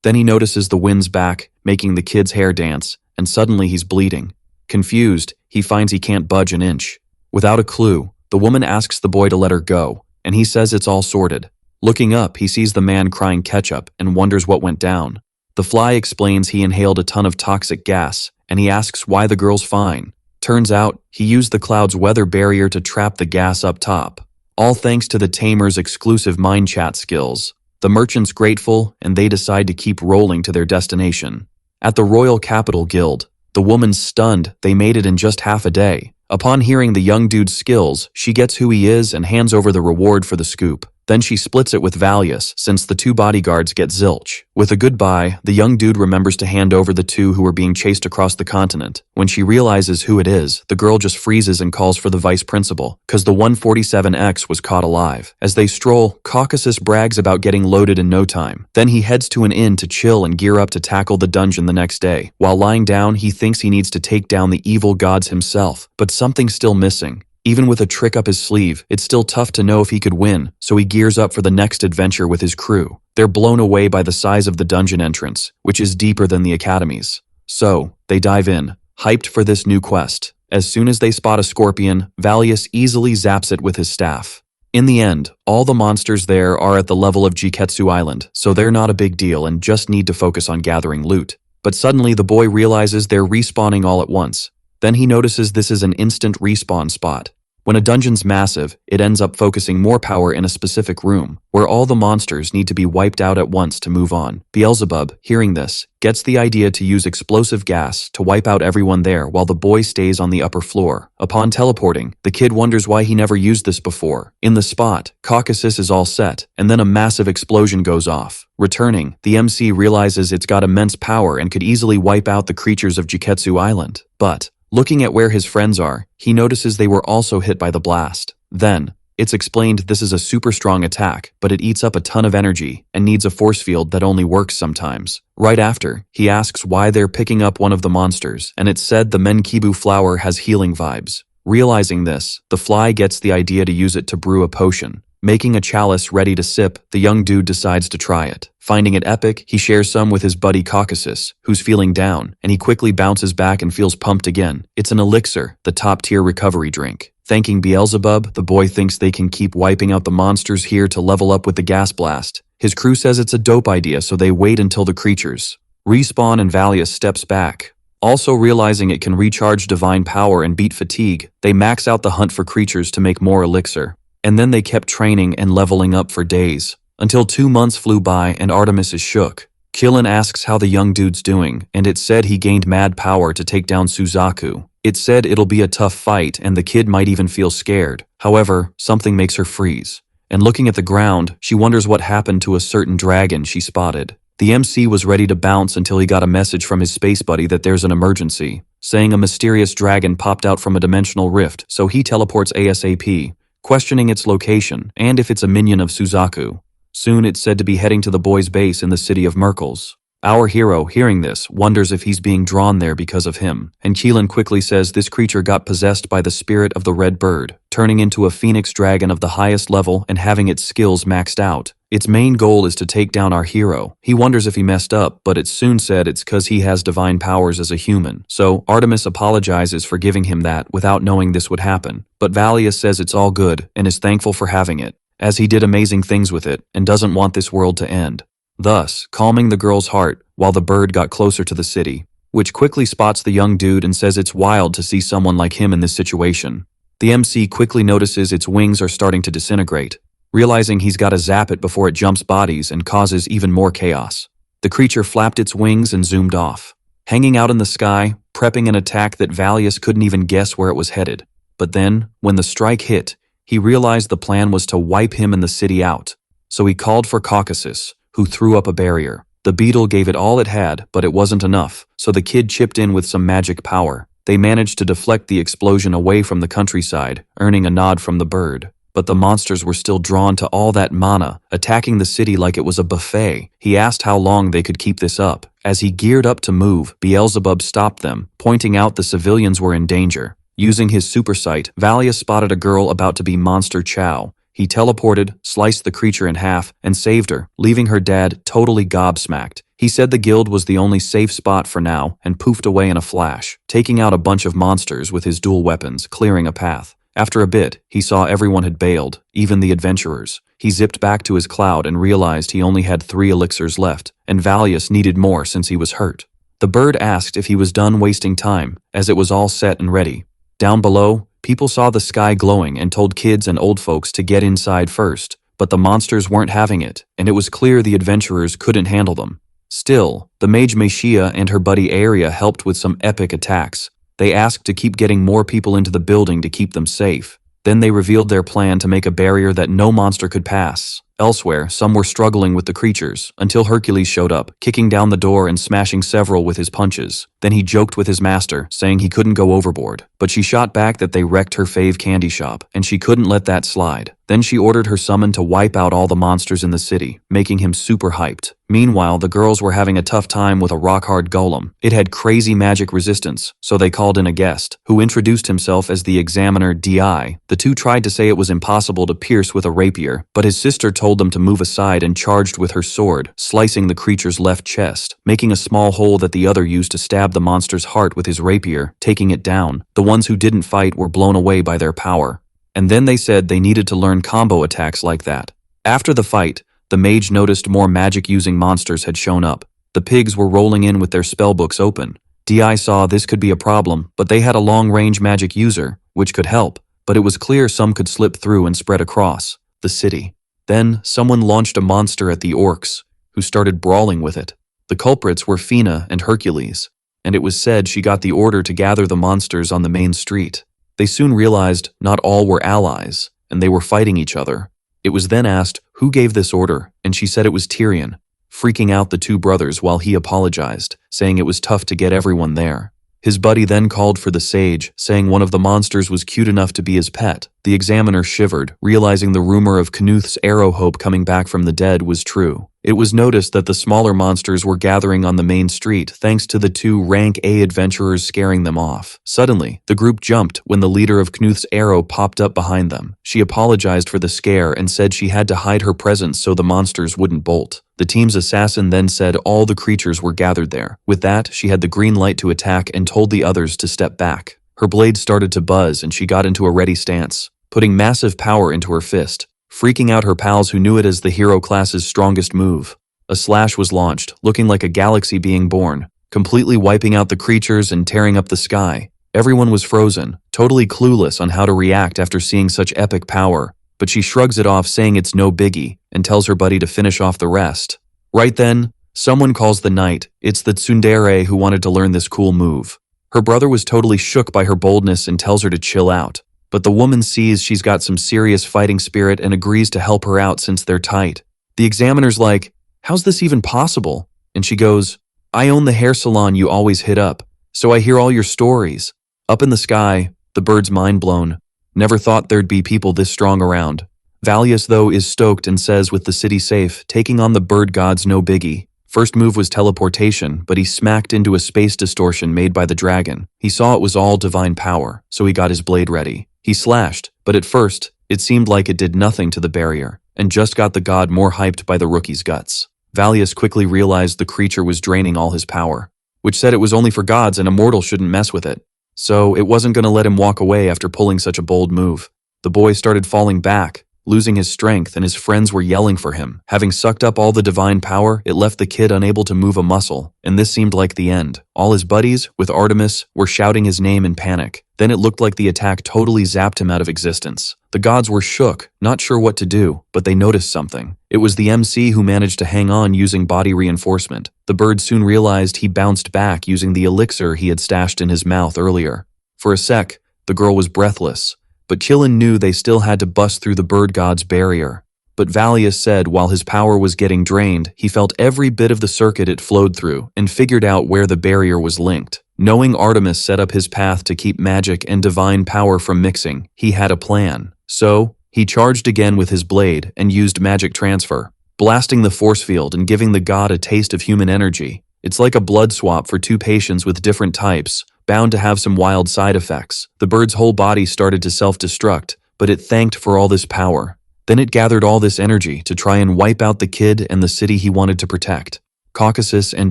Speaker 1: Then he notices the wind's back, making the kid's hair dance, and suddenly he's bleeding. Confused, he finds he can't budge an inch. Without a clue, the woman asks the boy to let her go, and he says it's all sorted. Looking up, he sees the man crying ketchup and wonders what went down. The fly explains he inhaled a ton of toxic gas, and he asks why the girl's fine. Turns out, he used the cloud's weather barrier to trap the gas up top. All thanks to the tamer's exclusive mind chat skills. The merchant's grateful, and they decide to keep rolling to their destination. At the Royal Capital Guild, the woman's stunned they made it in just half a day. Upon hearing the young dude's skills, she gets who he is and hands over the reward for the scoop. Then she splits it with Valius, since the two bodyguards get zilch. With a goodbye, the young dude remembers to hand over the two who are being chased across the continent. When she realizes who it is, the girl just freezes and calls for the vice principal, cause the 147X was caught alive. As they stroll, Caucasus brags about getting loaded in no time. Then he heads to an inn to chill and gear up to tackle the dungeon the next day. While lying down, he thinks he needs to take down the evil gods himself, but something's still missing. Even with a trick up his sleeve, it's still tough to know if he could win, so he gears up for the next adventure with his crew. They're blown away by the size of the dungeon entrance, which is deeper than the academy's. So, they dive in, hyped for this new quest. As soon as they spot a scorpion, Valius easily zaps it with his staff. In the end, all the monsters there are at the level of Juketsu Island, so they're not a big deal and just need to focus on gathering loot. But suddenly the boy realizes they're respawning all at once. Then he notices this is an instant respawn spot. When a dungeon's massive, it ends up focusing more power in a specific room, where all the monsters need to be wiped out at once to move on. Beelzebub, hearing this, gets the idea to use explosive gas to wipe out everyone there while the boy stays on the upper floor. Upon teleporting, the kid wonders why he never used this before. In the spot, Caucasus is all set, and then a massive explosion goes off. Returning, the MC realizes it's got immense power and could easily wipe out the creatures of Juketsu Island. But looking at where his friends are, he notices they were also hit by the blast. Then, it's explained this is a super strong attack, but it eats up a ton of energy and needs a force field that only works sometimes. Right after, he asks why they're picking up one of the monsters, and it's said the Menkibu flower has healing vibes. Realizing this, the fly gets the idea to use it to brew a potion. Making a chalice ready to sip, the young dude decides to try it. Finding it epic, he shares some with his buddy Caucasus, who's feeling down, and he quickly bounces back and feels pumped again. It's an elixir, the top-tier recovery drink. Thanking Beelzebub, the boy thinks they can keep wiping out the monsters here to level up with the gas blast. His crew says it's a dope idea, so they wait until the creatures respawn and Valius steps back. Also realizing it can recharge divine power and beat fatigue, they max out the hunt for creatures to make more elixir. And then they kept training and leveling up for days, until 2 months flew by and Artemis is shook. Killin asks how the young dude's doing, and it said he gained mad power to take down Suzaku. It said it'll be a tough fight and the kid might even feel scared. However, something makes her freeze. And looking at the ground, she wonders what happened to a certain dragon she spotted. The MC was ready to bounce until he got a message from his space buddy that there's an emergency, saying a mysterious dragon popped out from a dimensional rift, so he teleports ASAP. Questioning its location, and if it's a minion of Suzaku. Soon it's said to be heading to the boy's base in the city of Merkels. Our hero, hearing this, wonders if he's being drawn there because of him, and Keelan quickly says this creature got possessed by the spirit of the red bird, turning into a phoenix dragon of the highest level and having its skills maxed out. Its main goal is to take down our hero. He wonders if he messed up, but it's soon said it's cause he has divine powers as a human. So Artemis apologizes for giving him that without knowing this would happen. But Valius says it's all good and is thankful for having it, as he did amazing things with it and doesn't want this world to end. Thus, calming the girl's heart while the bird got closer to the city, which quickly spots the young dude and says it's wild to see someone like him in this situation. The MC quickly notices its wings are starting to disintegrate, realizing he's got to zap it before it jumps bodies and causes even more chaos. The creature flapped its wings and zoomed off, hanging out in the sky, prepping an attack that Valius couldn't even guess where it was headed. But then, when the strike hit, he realized the plan was to wipe him and the city out. So he called for Caucasus, who threw up a barrier. The beetle gave it all it had, but it wasn't enough, so the kid chipped in with some magic power. They managed to deflect the explosion away from the countryside, earning a nod from the bird. But the monsters were still drawn to all that mana, attacking the city like it was a buffet. He asked how long they could keep this up. As he geared up to move, Beelzebub stopped them, pointing out the civilians were in danger. Using his super sight, Valius spotted a girl about to be Monster Chow. He teleported, sliced the creature in half, and saved her, leaving her dad totally gobsmacked. He said the guild was the only safe spot for now and poofed away in a flash, taking out a bunch of monsters with his dual weapons, clearing a path. After a bit, he saw everyone had bailed, even the adventurers. He zipped back to his cloud and realized he only had 3 elixirs left, and Valius needed more since he was hurt. The bird asked if he was done wasting time, as it was all set and ready. Down below, people saw the sky glowing and told kids and old folks to get inside first, but the monsters weren't having it, and it was clear the adventurers couldn't handle them. Still, the mage Meshia and her buddy Aria helped with some epic attacks. They asked to keep getting more people into the building to keep them safe. Then they revealed their plan to make a barrier that no monster could pass. Elsewhere, some were struggling with the creatures, until Hercules showed up, kicking down the door and smashing several with his punches. Then he joked with his master, saying he couldn't go overboard. But she shot back that they wrecked her fave candy shop, and she couldn't let that slide. Then she ordered her summon to wipe out all the monsters in the city, making him super hyped. Meanwhile, the girls were having a tough time with a rock-hard golem. It had crazy magic resistance, so they called in a guest, who introduced himself as the examiner DI. The two tried to say it was impossible to pierce with a rapier, but his sister told them to move aside and charged with her sword, slicing the creature's left chest, making a small hole that the other used to stab the monster's heart with his rapier, taking it down. The ones who didn't fight were blown away by their power. And then they said they needed to learn combo attacks like that. After the fight, the mage noticed more magic-using monsters had shown up. The pigs were rolling in with their spellbooks open. DI saw this could be a problem, but they had a long-range magic user, which could help. But it was clear some could slip through and spread across the city. Then, someone launched a monster at the orcs, who started brawling with it. The culprits were Fina and Hercules, and it was said she got the order to gather the monsters on the main street. They soon realized not all were allies, and they were fighting each other. It was then asked who gave this order, and she said it was Tyrion, freaking out the two brothers while he apologized, saying it was tough to get everyone there. His buddy then called for the sage, saying one of the monsters was cute enough to be his pet. The examiner shivered, realizing the rumor of Knuth's arrow hope coming back from the dead was true. It was noticed that the smaller monsters were gathering on the main street thanks to the 2 rank A adventurers scaring them off. Suddenly, the group jumped when the leader of Knuth's arrow popped up behind them. She apologized for the scare and said she had to hide her presence so the monsters wouldn't bolt. The team's assassin then said all the creatures were gathered there. With that, she had the green light to attack and told the others to step back. Her blade started to buzz and she got into a ready stance, putting massive power into her fist, freaking out her pals who knew it as the hero class's strongest move. A slash was launched, looking like a galaxy being born, completely wiping out the creatures and tearing up the sky. Everyone was frozen, totally clueless on how to react after seeing such epic power, but she shrugs it off saying it's no biggie and tells her buddy to finish off the rest. Right then, someone calls the knight. It's the tsundere who wanted to learn this cool move. Her brother was totally shook by her boldness and tells her to chill out. But the woman sees she's got some serious fighting spirit and agrees to help her out since they're tight. The examiner's like, "How's this even possible?" And she goes, "I own the hair salon you always hit up, so I hear all your stories." Up in the sky, the bird's mind blown. Never thought there'd be people this strong around. Valius, though, is stoked and says with the city safe, taking on the bird god's no biggie. First move was teleportation, but he smacked into a space distortion made by the dragon. He saw it was all divine power, so he got his blade ready. He slashed, but at first, it seemed like it did nothing to the barrier, and just got the god more hyped by the rookie's guts. Valius quickly realized the creature was draining all his power, which said it was only for gods and a mortal shouldn't mess with it. So it wasn't going to let him walk away after pulling such a bold move. The boy started falling back, losing his strength, and his friends were yelling for him. Having sucked up all the divine power, it left the kid unable to move a muscle, and this seemed like the end. All his buddies, with Artemis, were shouting his name in panic. Then it looked like the attack totally zapped him out of existence. The gods were shook, not sure what to do, but they noticed something. It was the MC who managed to hang on using body reinforcement. The bird soon realized he bounced back using the elixir he had stashed in his mouth earlier. For a sec, the girl was breathless, but Qilin knew they still had to bust through the bird god's barrier. But Valius said while his power was getting drained, he felt every bit of the circuit it flowed through and figured out where the barrier was linked. Knowing Artemis set up his path to keep magic and divine power from mixing, he had a plan. So, he charged again with his blade and used magic transfer, blasting the force field and giving the god a taste of human energy. It's like a blood swap for two patients with different types, bound to have some wild side effects. The bird's whole body started to self-destruct, but it thanked for all this power. Then it gathered all this energy to try and wipe out the kid and the city he wanted to protect. Caucasus and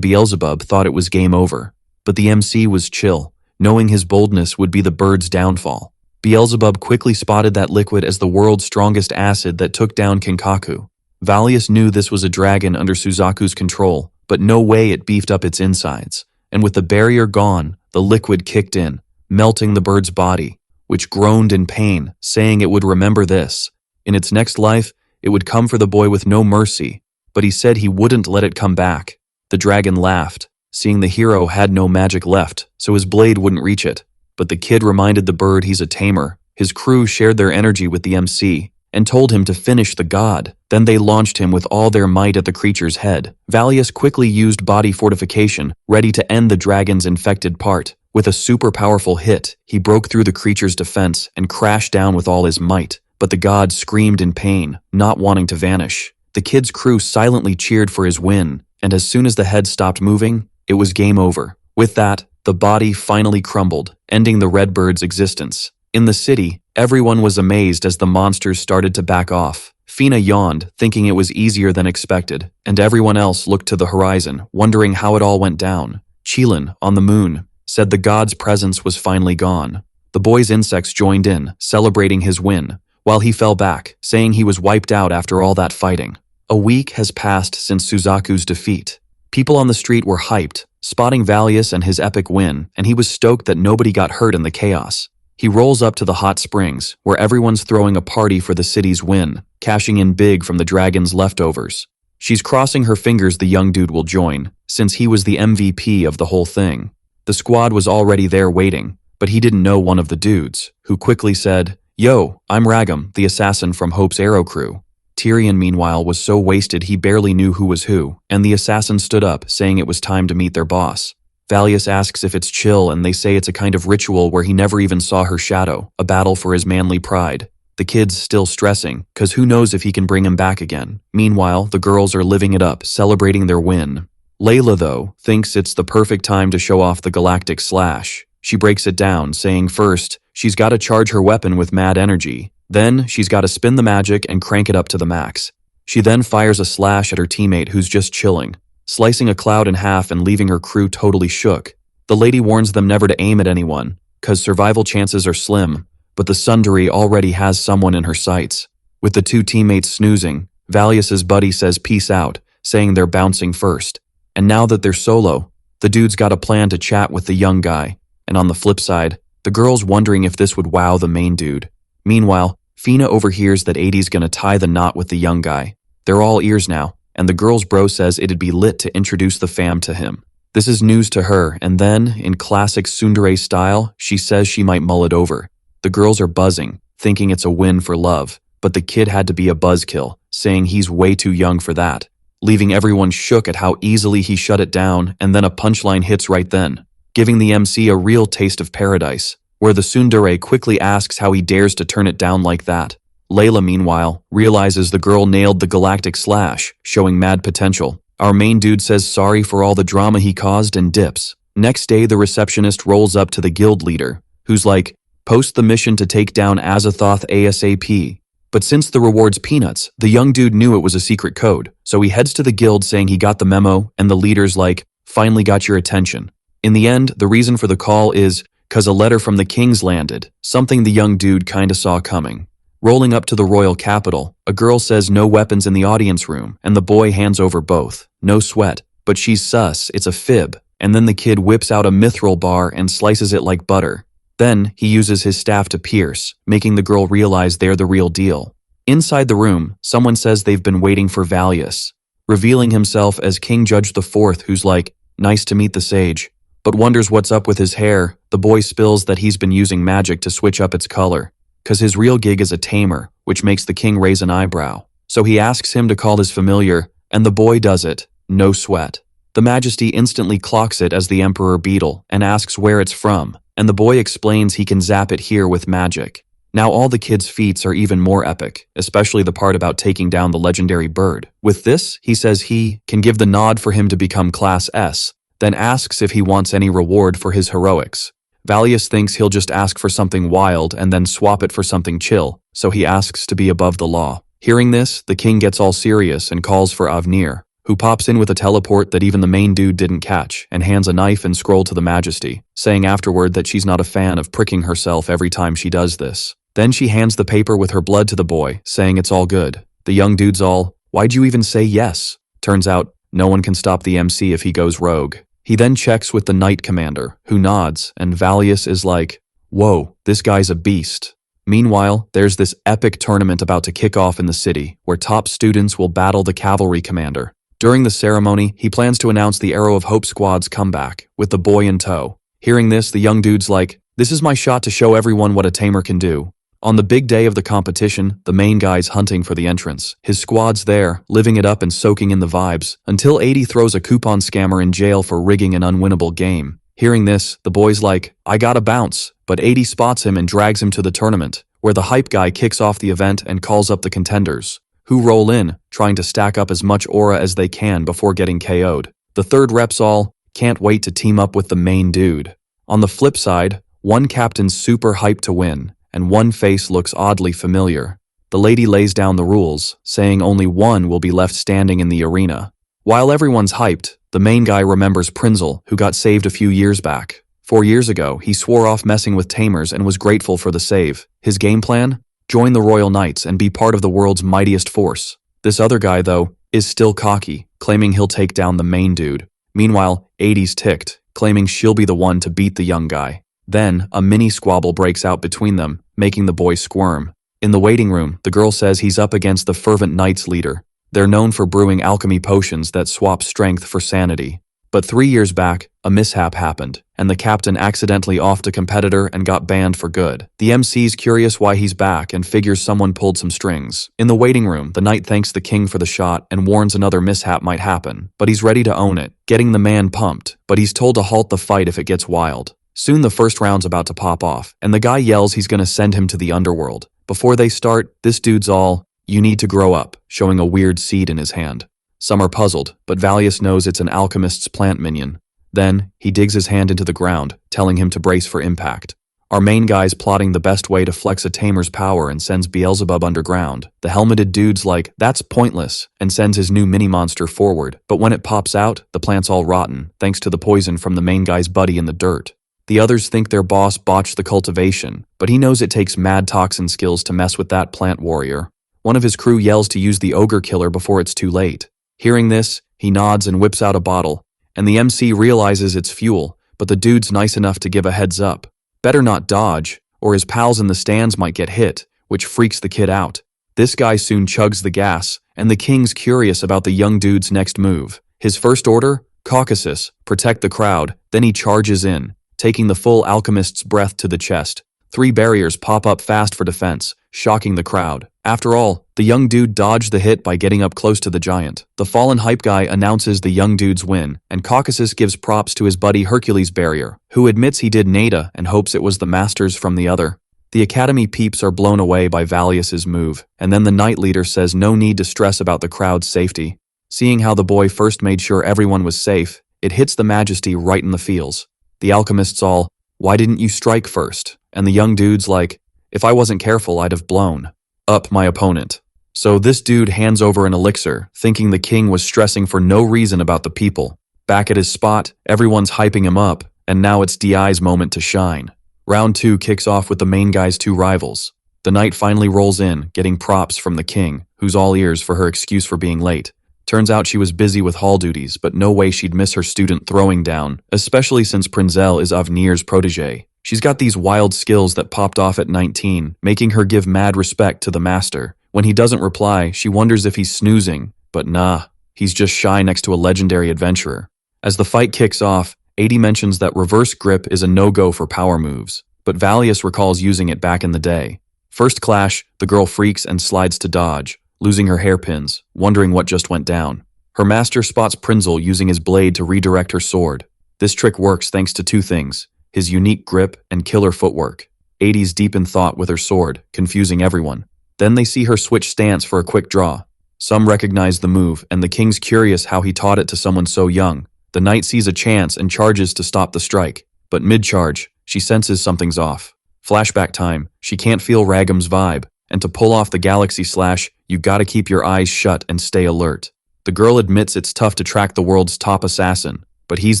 Speaker 1: Beelzebub thought it was game over, but the MC was chill, knowing his boldness would be the bird's downfall. Beelzebub quickly spotted that liquid as the world's strongest acid that took down Kinkaku. Valius knew this was a dragon under Suzaku's control, but no way it beefed up its insides. And with the barrier gone, the liquid kicked in, melting the bird's body, which groaned in pain, saying it would remember this. In its next life, it would come for the boy with no mercy, but he said he wouldn't let it come back. The dragon laughed, seeing the hero had no magic left, so his blade wouldn't reach it. But the kid reminded the bird he's a tamer. His crew shared their energy with the MC and told him to finish the god. Then they launched him with all their might at the creature's head. Valius quickly used body fortification, ready to end the dragon's infected part. With a super powerful hit, he broke through the creature's defense and crashed down with all his might. But the god screamed in pain, not wanting to vanish. The kid's crew silently cheered for his win, and as soon as the head stopped moving, it was game over. With that, the body finally crumbled, ending the red bird's existence. In the city, everyone was amazed as the monsters started to back off. Fina yawned, thinking it was easier than expected, and everyone else looked to the horizon, wondering how it all went down. Qilin, on the moon, said the god's presence was finally gone. The boy's insects joined in, celebrating his win, while he fell back, saying he was wiped out after all that fighting. A week has passed since Suzaku's defeat. People on the street were hyped, spotting Valius and his epic win, and he was stoked that nobody got hurt in the chaos. He rolls up to the hot springs, where everyone's throwing a party for the city's win, cashing in big from the dragon's leftovers. She's crossing her fingers the young dude will join, since he was the MVP of the whole thing. The squad was already there waiting, but he didn't know one of the dudes, who quickly said, "Yo, I'm Ragam, the assassin from Hope's Arrow crew." Tyrion, meanwhile, was so wasted he barely knew who was who, and the assassin stood up, saying it was time to meet their boss. Valius asks if it's chill, and they say it's a kind of ritual where he never even saw her shadow, a battle for his manly pride. The kid's still stressing, cause who knows if he can bring him back again. Meanwhile, the girls are living it up, celebrating their win. Layla, though, thinks it's the perfect time to show off the galactic slash. She breaks it down, saying first, she's gotta charge her weapon with mad energy. Then, she's gotta spin the magic and crank it up to the max. She then fires a slash at her teammate who's just chilling, slicing a cloud in half and leaving her crew totally shook. The lady warns them never to aim at anyone, cause survival chances are slim, but the tsundere already has someone in her sights. With the two teammates snoozing, Valius's buddy says peace out, saying they're bouncing first. And now that they're solo, the dude's got a plan to chat with the young guy. And on the flip side, the girl's wondering if this would wow the main dude. Meanwhile, Fina overhears that 80's gonna tie the knot with the young guy. They're all ears now, and the girl's bro says it'd be lit to introduce the fam to him. This is news to her, and then, in classic tsundere style, she says she might mull it over. The girls are buzzing, thinking it's a win for love, but the kid had to be a buzzkill, saying he's way too young for that, leaving everyone shook at how easily he shut it down, and then a punchline hits right then, giving the MC a real taste of paradise, where the tsundere quickly asks how he dares to turn it down like that. Layla, meanwhile, realizes the girl nailed the galactic slash, showing mad potential. Our main dude says sorry for all the drama he caused and dips. Next day, the receptionist rolls up to the guild leader, who's like, post the mission to take down Azathoth ASAP. But since the reward's peanuts, the young dude knew it was a secret code, so he heads to the guild saying he got the memo, and the leader's like, finally got your attention. In the end, the reason for the call is, cause a letter from the kings landed, something the young dude kinda saw coming. Rolling up to the royal capital, a girl says no weapons in the audience room, and the boy hands over both. No sweat, but she's sus, it's a fib, and then the kid whips out a mithril bar and slices it like butter. Then, he uses his staff to pierce, making the girl realize they're the real deal. Inside the room, someone says they've been waiting for Valius, revealing himself as King Judge IV, who's like, "Nice to meet the sage," but wonders what's up with his hair. The boy spills that he's been using magic to switch up its color, cause his real gig is a tamer, which makes the king raise an eyebrow. So he asks him to call his familiar, and the boy does it, no sweat. The Majesty instantly clocks it as the Emperor Beetle and asks where it's from, and the boy explains he can zap it here with magic. Now all the kids' feats are even more epic, especially the part about taking down the legendary bird. With this, he says he can give the nod for him to become Class S, then asks if he wants any reward for his heroics. Valius thinks he'll just ask for something wild and then swap it for something chill, so he asks to be above the law. Hearing this, the king gets all serious and calls for Avnir, who pops in with a teleport that even the main dude didn't catch, and hands a knife and scroll to the Majesty, saying afterward that she's not a fan of pricking herself every time she does this. Then she hands the paper with her blood to the boy, saying it's all good. The young dude's all, "Why'd you even say yes?" Turns out, no one can stop the MC if he goes rogue. He then checks with the Knight Commander, who nods, and Valius is like, "Whoa, this guy's a beast." Meanwhile, there's this epic tournament about to kick off in the city, where top students will battle the cavalry commander. During the ceremony, he plans to announce the Arrow of Hope squad's comeback, with the boy in tow. Hearing this, the young dude's like, "This is my shot to show everyone what a tamer can do." On the big day of the competition, the main guy's hunting for the entrance. His squad's there, living it up and soaking in the vibes, until 80 throws a coupon scammer in jail for rigging an unwinnable game. Hearing this, the boy's like, "I gotta bounce," but 80 spots him and drags him to the tournament, where the hype guy kicks off the event and calls up the contenders, who roll in, trying to stack up as much aura as they can before getting KO'd. The third rep's all, can't wait to team up with the main dude. On the flip side, one captain's super hyped to win, and one face looks oddly familiar. The lady lays down the rules, saying only one will be left standing in the arena. While everyone's hyped, the main guy remembers Prinzel, who got saved a few years back. 4 years ago, he swore off messing with tamers and was grateful for the save. His game plan? Join the Royal Knights and be part of the world's mightiest force. This other guy, though, is still cocky, claiming he'll take down the main dude. Meanwhile, 80's ticked, claiming she'll be the one to beat the young guy. Then, a mini squabble breaks out between them, making the boy squirm. In the waiting room, the girl says he's up against the Fervent Knights leader. They're known for brewing alchemy potions that swap strength for sanity. But 3 years back, a mishap happened, and the captain accidentally offed a competitor and got banned for good. The MC's curious why he's back and figures someone pulled some strings. In the waiting room, the knight thanks the king for the shot and warns another mishap might happen, but he's ready to own it, getting the man pumped, but he's told to halt the fight if it gets wild. Soon the first round's about to pop off, and the guy yells he's gonna send him to the underworld. Before they start, this dude's all, "You need to grow up," showing a weird seed in his hand. Some are puzzled, but Valius knows it's an alchemist's plant minion. Then, he digs his hand into the ground, telling him to brace for impact. Our main guy's plotting the best way to flex a tamer's power and sends Beelzebub underground. The helmeted dude's like, "That's pointless," and sends his new mini-monster forward. But when it pops out, the plant's all rotten, thanks to the poison from the main guy's buddy in the dirt. The others think their boss botched the cultivation, but he knows it takes mad toxin skills to mess with that plant warrior. One of his crew yells to use the ogre killer before it's too late. Hearing this, he nods and whips out a bottle, and the MC realizes it's fuel, but the dude's nice enough to give a heads up. Better not dodge, or his pals in the stands might get hit, which freaks the kid out. This guy soon chugs the gas, and the king's curious about the young dude's next move. His first order? Caucasus, protect the crowd, then he charges in, taking the full alchemist's breath to the chest. 3 barriers pop up fast for defense, shocking the crowd. After all, the young dude dodged the hit by getting up close to the giant. The fallen hype guy announces the young dude's win, and Caucasus gives props to his buddy Hercules Barrier, who admits he did nada and hopes it was the masters from the other. The academy peeps are blown away by Valius's move, and then the knight leader says no need to stress about the crowd's safety. Seeing how the boy first made sure everyone was safe, it hits the Majesty right in the feels. The alchemist's all, "Why didn't you strike first?" And the young dude's like, "If I wasn't careful, I'd have blown up my opponent." So this dude hands over an elixir, thinking the king was stressing for no reason about the people. Back at his spot, everyone's hyping him up, and now it's DI's moment to shine. Round 2 kicks off with the main guy's 2 rivals. The knight finally rolls in, getting props from the king, who's all ears for her excuse for being late. Turns out she was busy with hall duties, but no way she'd miss her student throwing down, especially since Prinzel is Avnir's protege. She's got these wild skills that popped off at 19, making her give mad respect to the master. When he doesn't reply, she wonders if he's snoozing, but nah, he's just shy next to a legendary adventurer. As the fight kicks off, 80 mentions that reverse grip is a no-go for power moves, but Valius recalls using it back in the day. First clash, the girl freaks and slides to dodge, losing her hairpins, wondering what just went down. Her master spots Prinzel using his blade to redirect her sword. This trick works thanks to two things: his unique grip and killer footwork. 80's deep in thought with her sword, confusing everyone. Then they see her switch stance for a quick draw. Some recognize the move, and the king's curious how he taught it to someone so young. The knight sees a chance and charges to stop the strike, but mid-charge, she senses something's off. Flashback time, she can't feel Ragam's vibe, and to pull off the galaxy slash, you gotta keep your eyes shut and stay alert. The girl admits it's tough to track the world's top assassin, but he's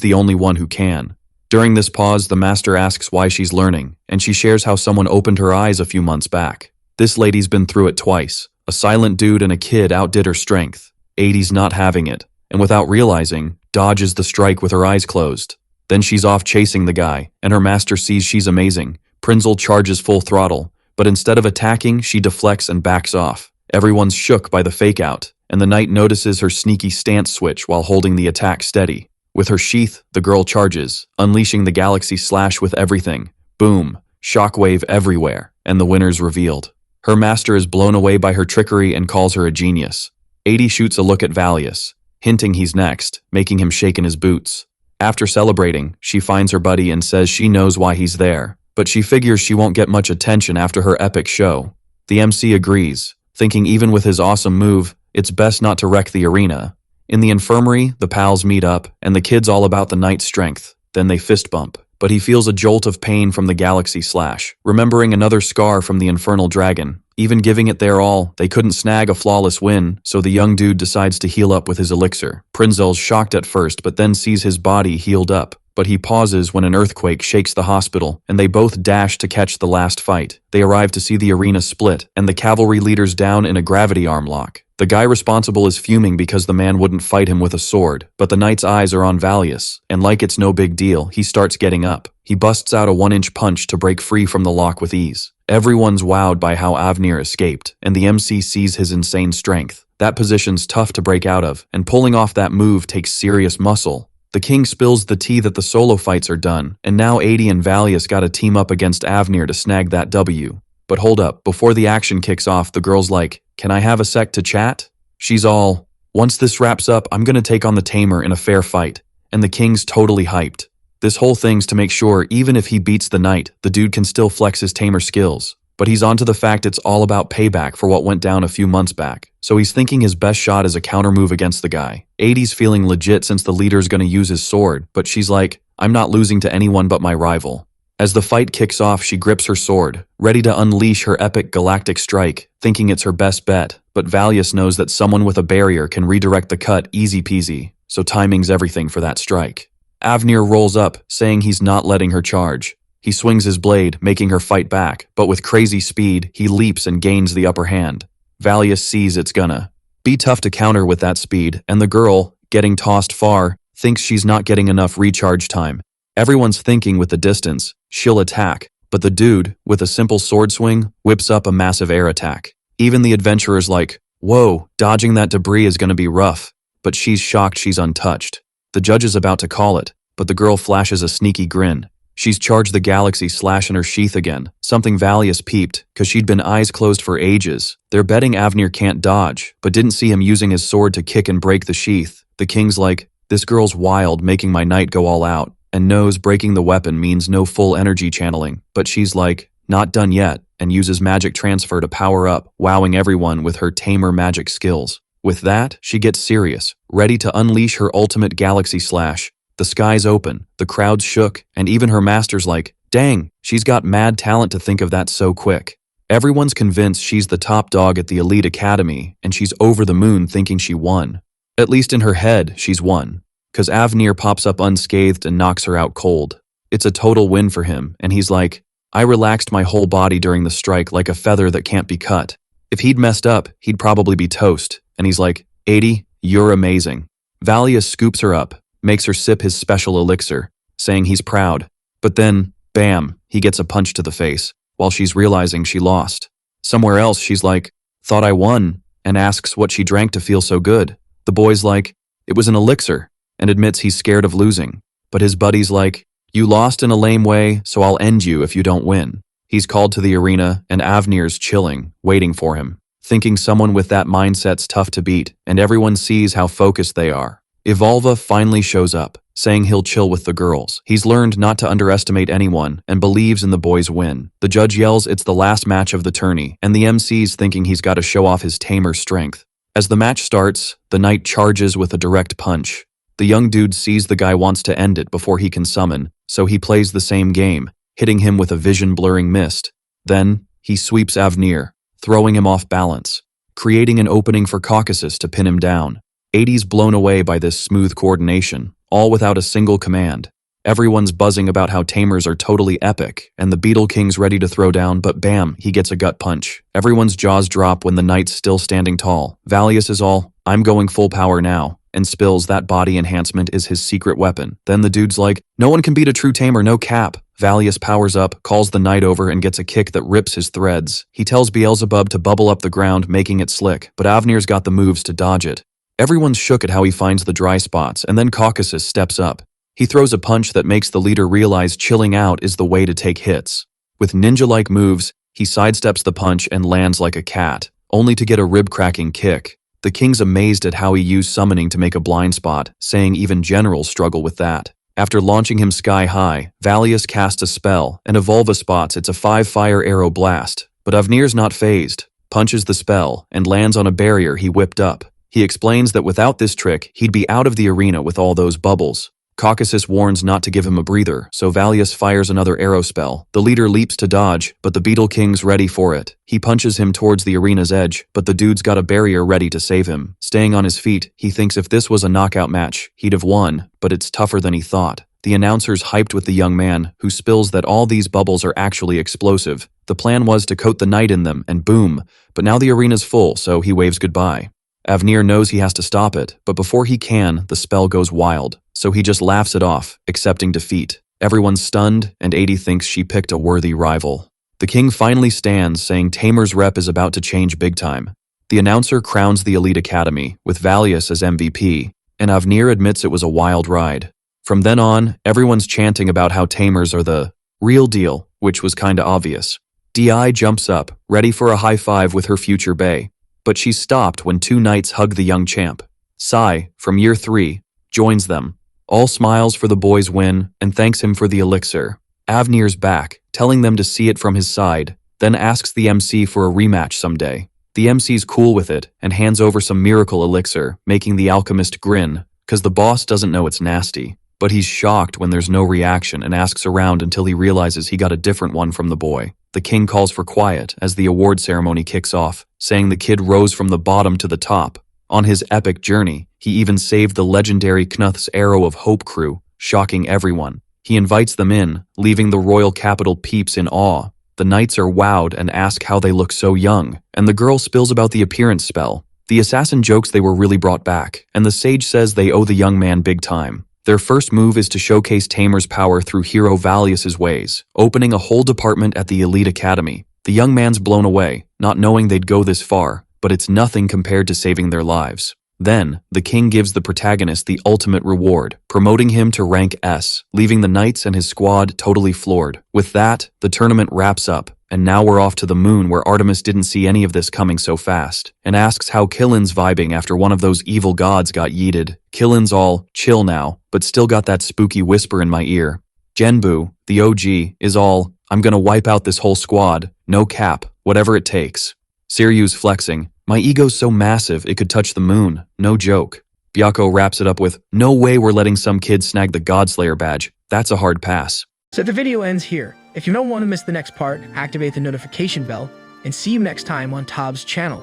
Speaker 1: the only one who can. During this pause, the master asks why she's learning, and she shares how someone opened her eyes a few months back. This lady's been through it twice. A silent dude and a kid outdid her strength. 80's not having it, and without realizing, dodges the strike with her eyes closed. Then she's off chasing the guy, and her master sees she's amazing. Prinzel charges full throttle, but instead of attacking, she deflects and backs off. Everyone's shook by the fake-out, and the knight notices her sneaky stance switch while holding the attack steady. With her sheath, the girl charges, unleashing the galaxy slash with everything. Boom, shockwave everywhere, and the winner's revealed. Her master is blown away by her trickery and calls her a genius. 80 shoots a look at Valius, hinting he's next, making him shake in his boots. After celebrating, she finds her buddy and says she knows why he's there, but she figures she won't get much attention after her epic show. The MC agrees, thinking even with his awesome move, it's best not to wreck the arena. In the infirmary, the pals meet up, and the kid's all about the knight's strength. Then they fist bump, but he feels a jolt of pain from the galaxy slash, remembering another scar from the infernal dragon. Even giving it their all, they couldn't snag a flawless win, so the young dude decides to heal up with his elixir. Prinzel's shocked at first, but then sees his body healed up. But he pauses when an earthquake shakes the hospital, and they both dash to catch the last fight. They arrive to see the arena split, and the cavalry leader's down in a gravity arm lock. The guy responsible is fuming because the man wouldn't fight him with a sword, but the knight's eyes are on Valius, and like it's no big deal, he starts getting up. He busts out a 1-inch punch to break free from the lock with ease. Everyone's wowed by how Avnir escaped, and the MC sees his insane strength. That position's tough to break out of, and pulling off that move takes serious muscle. The king spills the tea that the solo fights are done, and now 80 and Valius gotta team up against Avnir to snag that W. But hold up, before the action kicks off, the girl's like, "Can I have a sec to chat?" She's all, "Once this wraps up, I'm gonna take on the tamer in a fair fight," and the king's totally hyped. This whole thing's to make sure even if he beats the knight, the dude can still flex his tamer skills. But he's onto the fact it's all about payback for what went down a few months back. So he's thinking his best shot is a counter move against the guy. 80's feeling legit since the leader's gonna use his sword, but she's like, "I'm not losing to anyone but my rival." As the fight kicks off, she grips her sword, ready to unleash her epic galactic strike, thinking it's her best bet. But Valius knows that someone with a barrier can redirect the cut easy peasy, so timing's everything for that strike. Avnir rolls up, saying he's not letting her charge. He swings his blade, making her fight back, but with crazy speed, he leaps and gains the upper hand. Valius sees it's gonna be tough to counter with that speed, and the girl, getting tossed far, thinks she's not getting enough recharge time. Everyone's thinking with the distance, she'll attack, but the dude, with a simple sword swing, whips up a massive air attack. Even the adventurer's like, "Whoa, dodging that debris is gonna be rough," but she's shocked she's untouched. The judge is about to call it, but the girl flashes a sneaky grin. She's charged the galaxy slash in her sheath again, something Valius peeped, cause she'd been eyes closed for ages. They're betting Avnir can't dodge, but didn't see him using his sword to kick and break the sheath. The king's like, "This girl's wild, making my knight go all out," and knows breaking the weapon means no full energy channeling, but she's like, "Not done yet," and uses magic transfer to power up, wowing everyone with her tamer magic skills. With that, she gets serious, ready to unleash her ultimate galaxy slash. The skies open, the crowd's shook, and even her master's like, "Dang, she's got mad talent to think of that so quick." Everyone's convinced she's the top dog at the elite academy, and she's over the moon thinking she won. At least in her head, she's won. Cause Avnir pops up unscathed and knocks her out cold. It's a total win for him, and he's like, "I relaxed my whole body during the strike like a feather that can't be cut." If he'd messed up, he'd probably be toast, and he's like, "80, you're amazing." Valius scoops her up, makes her sip his special elixir, saying he's proud. But then, Bam, he gets a punch to the face, while she's realizing she lost. Somewhere else, she's like, thought I won, and asks what she drank to feel so good. The boy's like, it was an elixir, and admits he's scared of losing. But his buddy's like, you lost in a lame way, so I'll end you if you don't win. He's called to the arena, and Avnir's chilling, waiting for him, thinking someone with that mindset's tough to beat, and everyone sees how focused they are. Evolva finally shows up, saying he'll chill with the girls. He's learned not to underestimate anyone and believes in the boys' win. The judge yells it's the last match of the tourney, and the MC's thinking he's got to show off his tamer strength. As the match starts, the knight charges with a direct punch. The young dude sees the guy wants to end it before he can summon, so he plays the same game, hitting him with a vision-blurring mist. Then, he sweeps Avnir, throwing him off balance, creating an opening for Caucasus to pin him down. 80's blown away by this smooth coordination, all without a single command. Everyone's buzzing about how tamers are totally epic, and the Beetle King's ready to throw down, but bam, he gets a gut punch. Everyone's jaws drop when the knight's still standing tall. Valius is all, I'm going full power now, and spills that body enhancement is his secret weapon. Then the dude's like, no one can beat a true tamer, no cap. Valius powers up, calls the knight over, and gets a kick that rips his threads. He tells Beelzebub to bubble up the ground, making it slick, but Avnir's got the moves to dodge it. Everyone's shook at how he finds the dry spots, and then Caucasus steps up. He throws a punch that makes the leader realize chilling out is the way to take hits. With ninja-like moves, he sidesteps the punch and lands like a cat, only to get a rib-cracking kick. The king's amazed at how he used summoning to make a blind spot, saying even generals struggle with that. After launching him sky high, Valius casts a spell, and Evolva spots it's a 5-fire arrow blast. But Avnir's not phased, punches the spell, and lands on a barrier he whipped up. He explains that without this trick, he'd be out of the arena with all those bubbles. Caucasus warns not to give him a breather, so Valius fires another arrow spell. The leader leaps to dodge, but the Beetle King's ready for it. He punches him towards the arena's edge, but the dude's got a barrier ready to save him. Staying on his feet, he thinks if this was a knockout match, he'd have won, but it's tougher than he thought. The announcer's hyped with the young man, who spills that all these bubbles are actually explosive. The plan was to coat the knight in them, and boom, but now the arena's full, so he waves goodbye. Avnir knows he has to stop it, but before he can, the spell goes wild, so he just laughs it off, accepting defeat. Everyone's stunned, and 80 thinks she picked a worthy rival. The king finally stands, saying Tamer's rep is about to change big time. The announcer crowns the elite academy, with Valius as MVP, and Avnir admits it was a wild ride. From then on, everyone's chanting about how Tamers are the real deal, which was kinda obvious. DI jumps up, ready for a high five with her future bae. But she's stopped when 2 knights hug the young champ. Sai, from year 3, joins them. All smiles for the boy's win and thanks him for the elixir. Avnir's back, telling them to see it from his side, then asks the MC for a rematch someday. The MC's cool with it and hands over some miracle elixir, making the alchemist grin, cause the boss doesn't know it's nasty. But he's shocked when there's no reaction and asks around until he realizes he got a different one from the boy. The king calls for quiet as the award ceremony kicks off, saying the kid rose from the bottom to the top. On his epic journey, he even saved the legendary Knuth's Arrow of Hope crew, shocking everyone. He invites them in, leaving the royal capital peeps in awe. The knights are wowed and ask how they look so young, and the girl spills about the appearance spell. The assassin jokes they were really brought back, and the sage says they owe the young man big time. Their first move is to showcase Tamer's power through hero Valius's ways, opening a whole department at the elite academy. The young man's blown away, not knowing they'd go this far, but it's nothing compared to saving their lives. Then, the king gives the protagonist the ultimate reward, promoting him to rank S, leaving the knights and his squad totally floored. With that, the tournament wraps up, and now we're off to the moon where Artemis didn't see any of this coming so fast, and asks how Killen's vibing after one of those evil gods got yeeted. Killen's all, chill now, but still got that spooky whisper in my ear. Genbu, the OG, is all, I'm gonna wipe out this whole squad, no cap, whatever it takes. Siryu's flexing, my ego's so massive it could touch the moon, no joke. Byakko wraps it up with, no way we're letting some kid snag the Godslayer badge, that's a hard pass.
Speaker 2: So the video ends here. If you don't want to miss the next part, activate the notification bell, and see you next time on Tob's channel.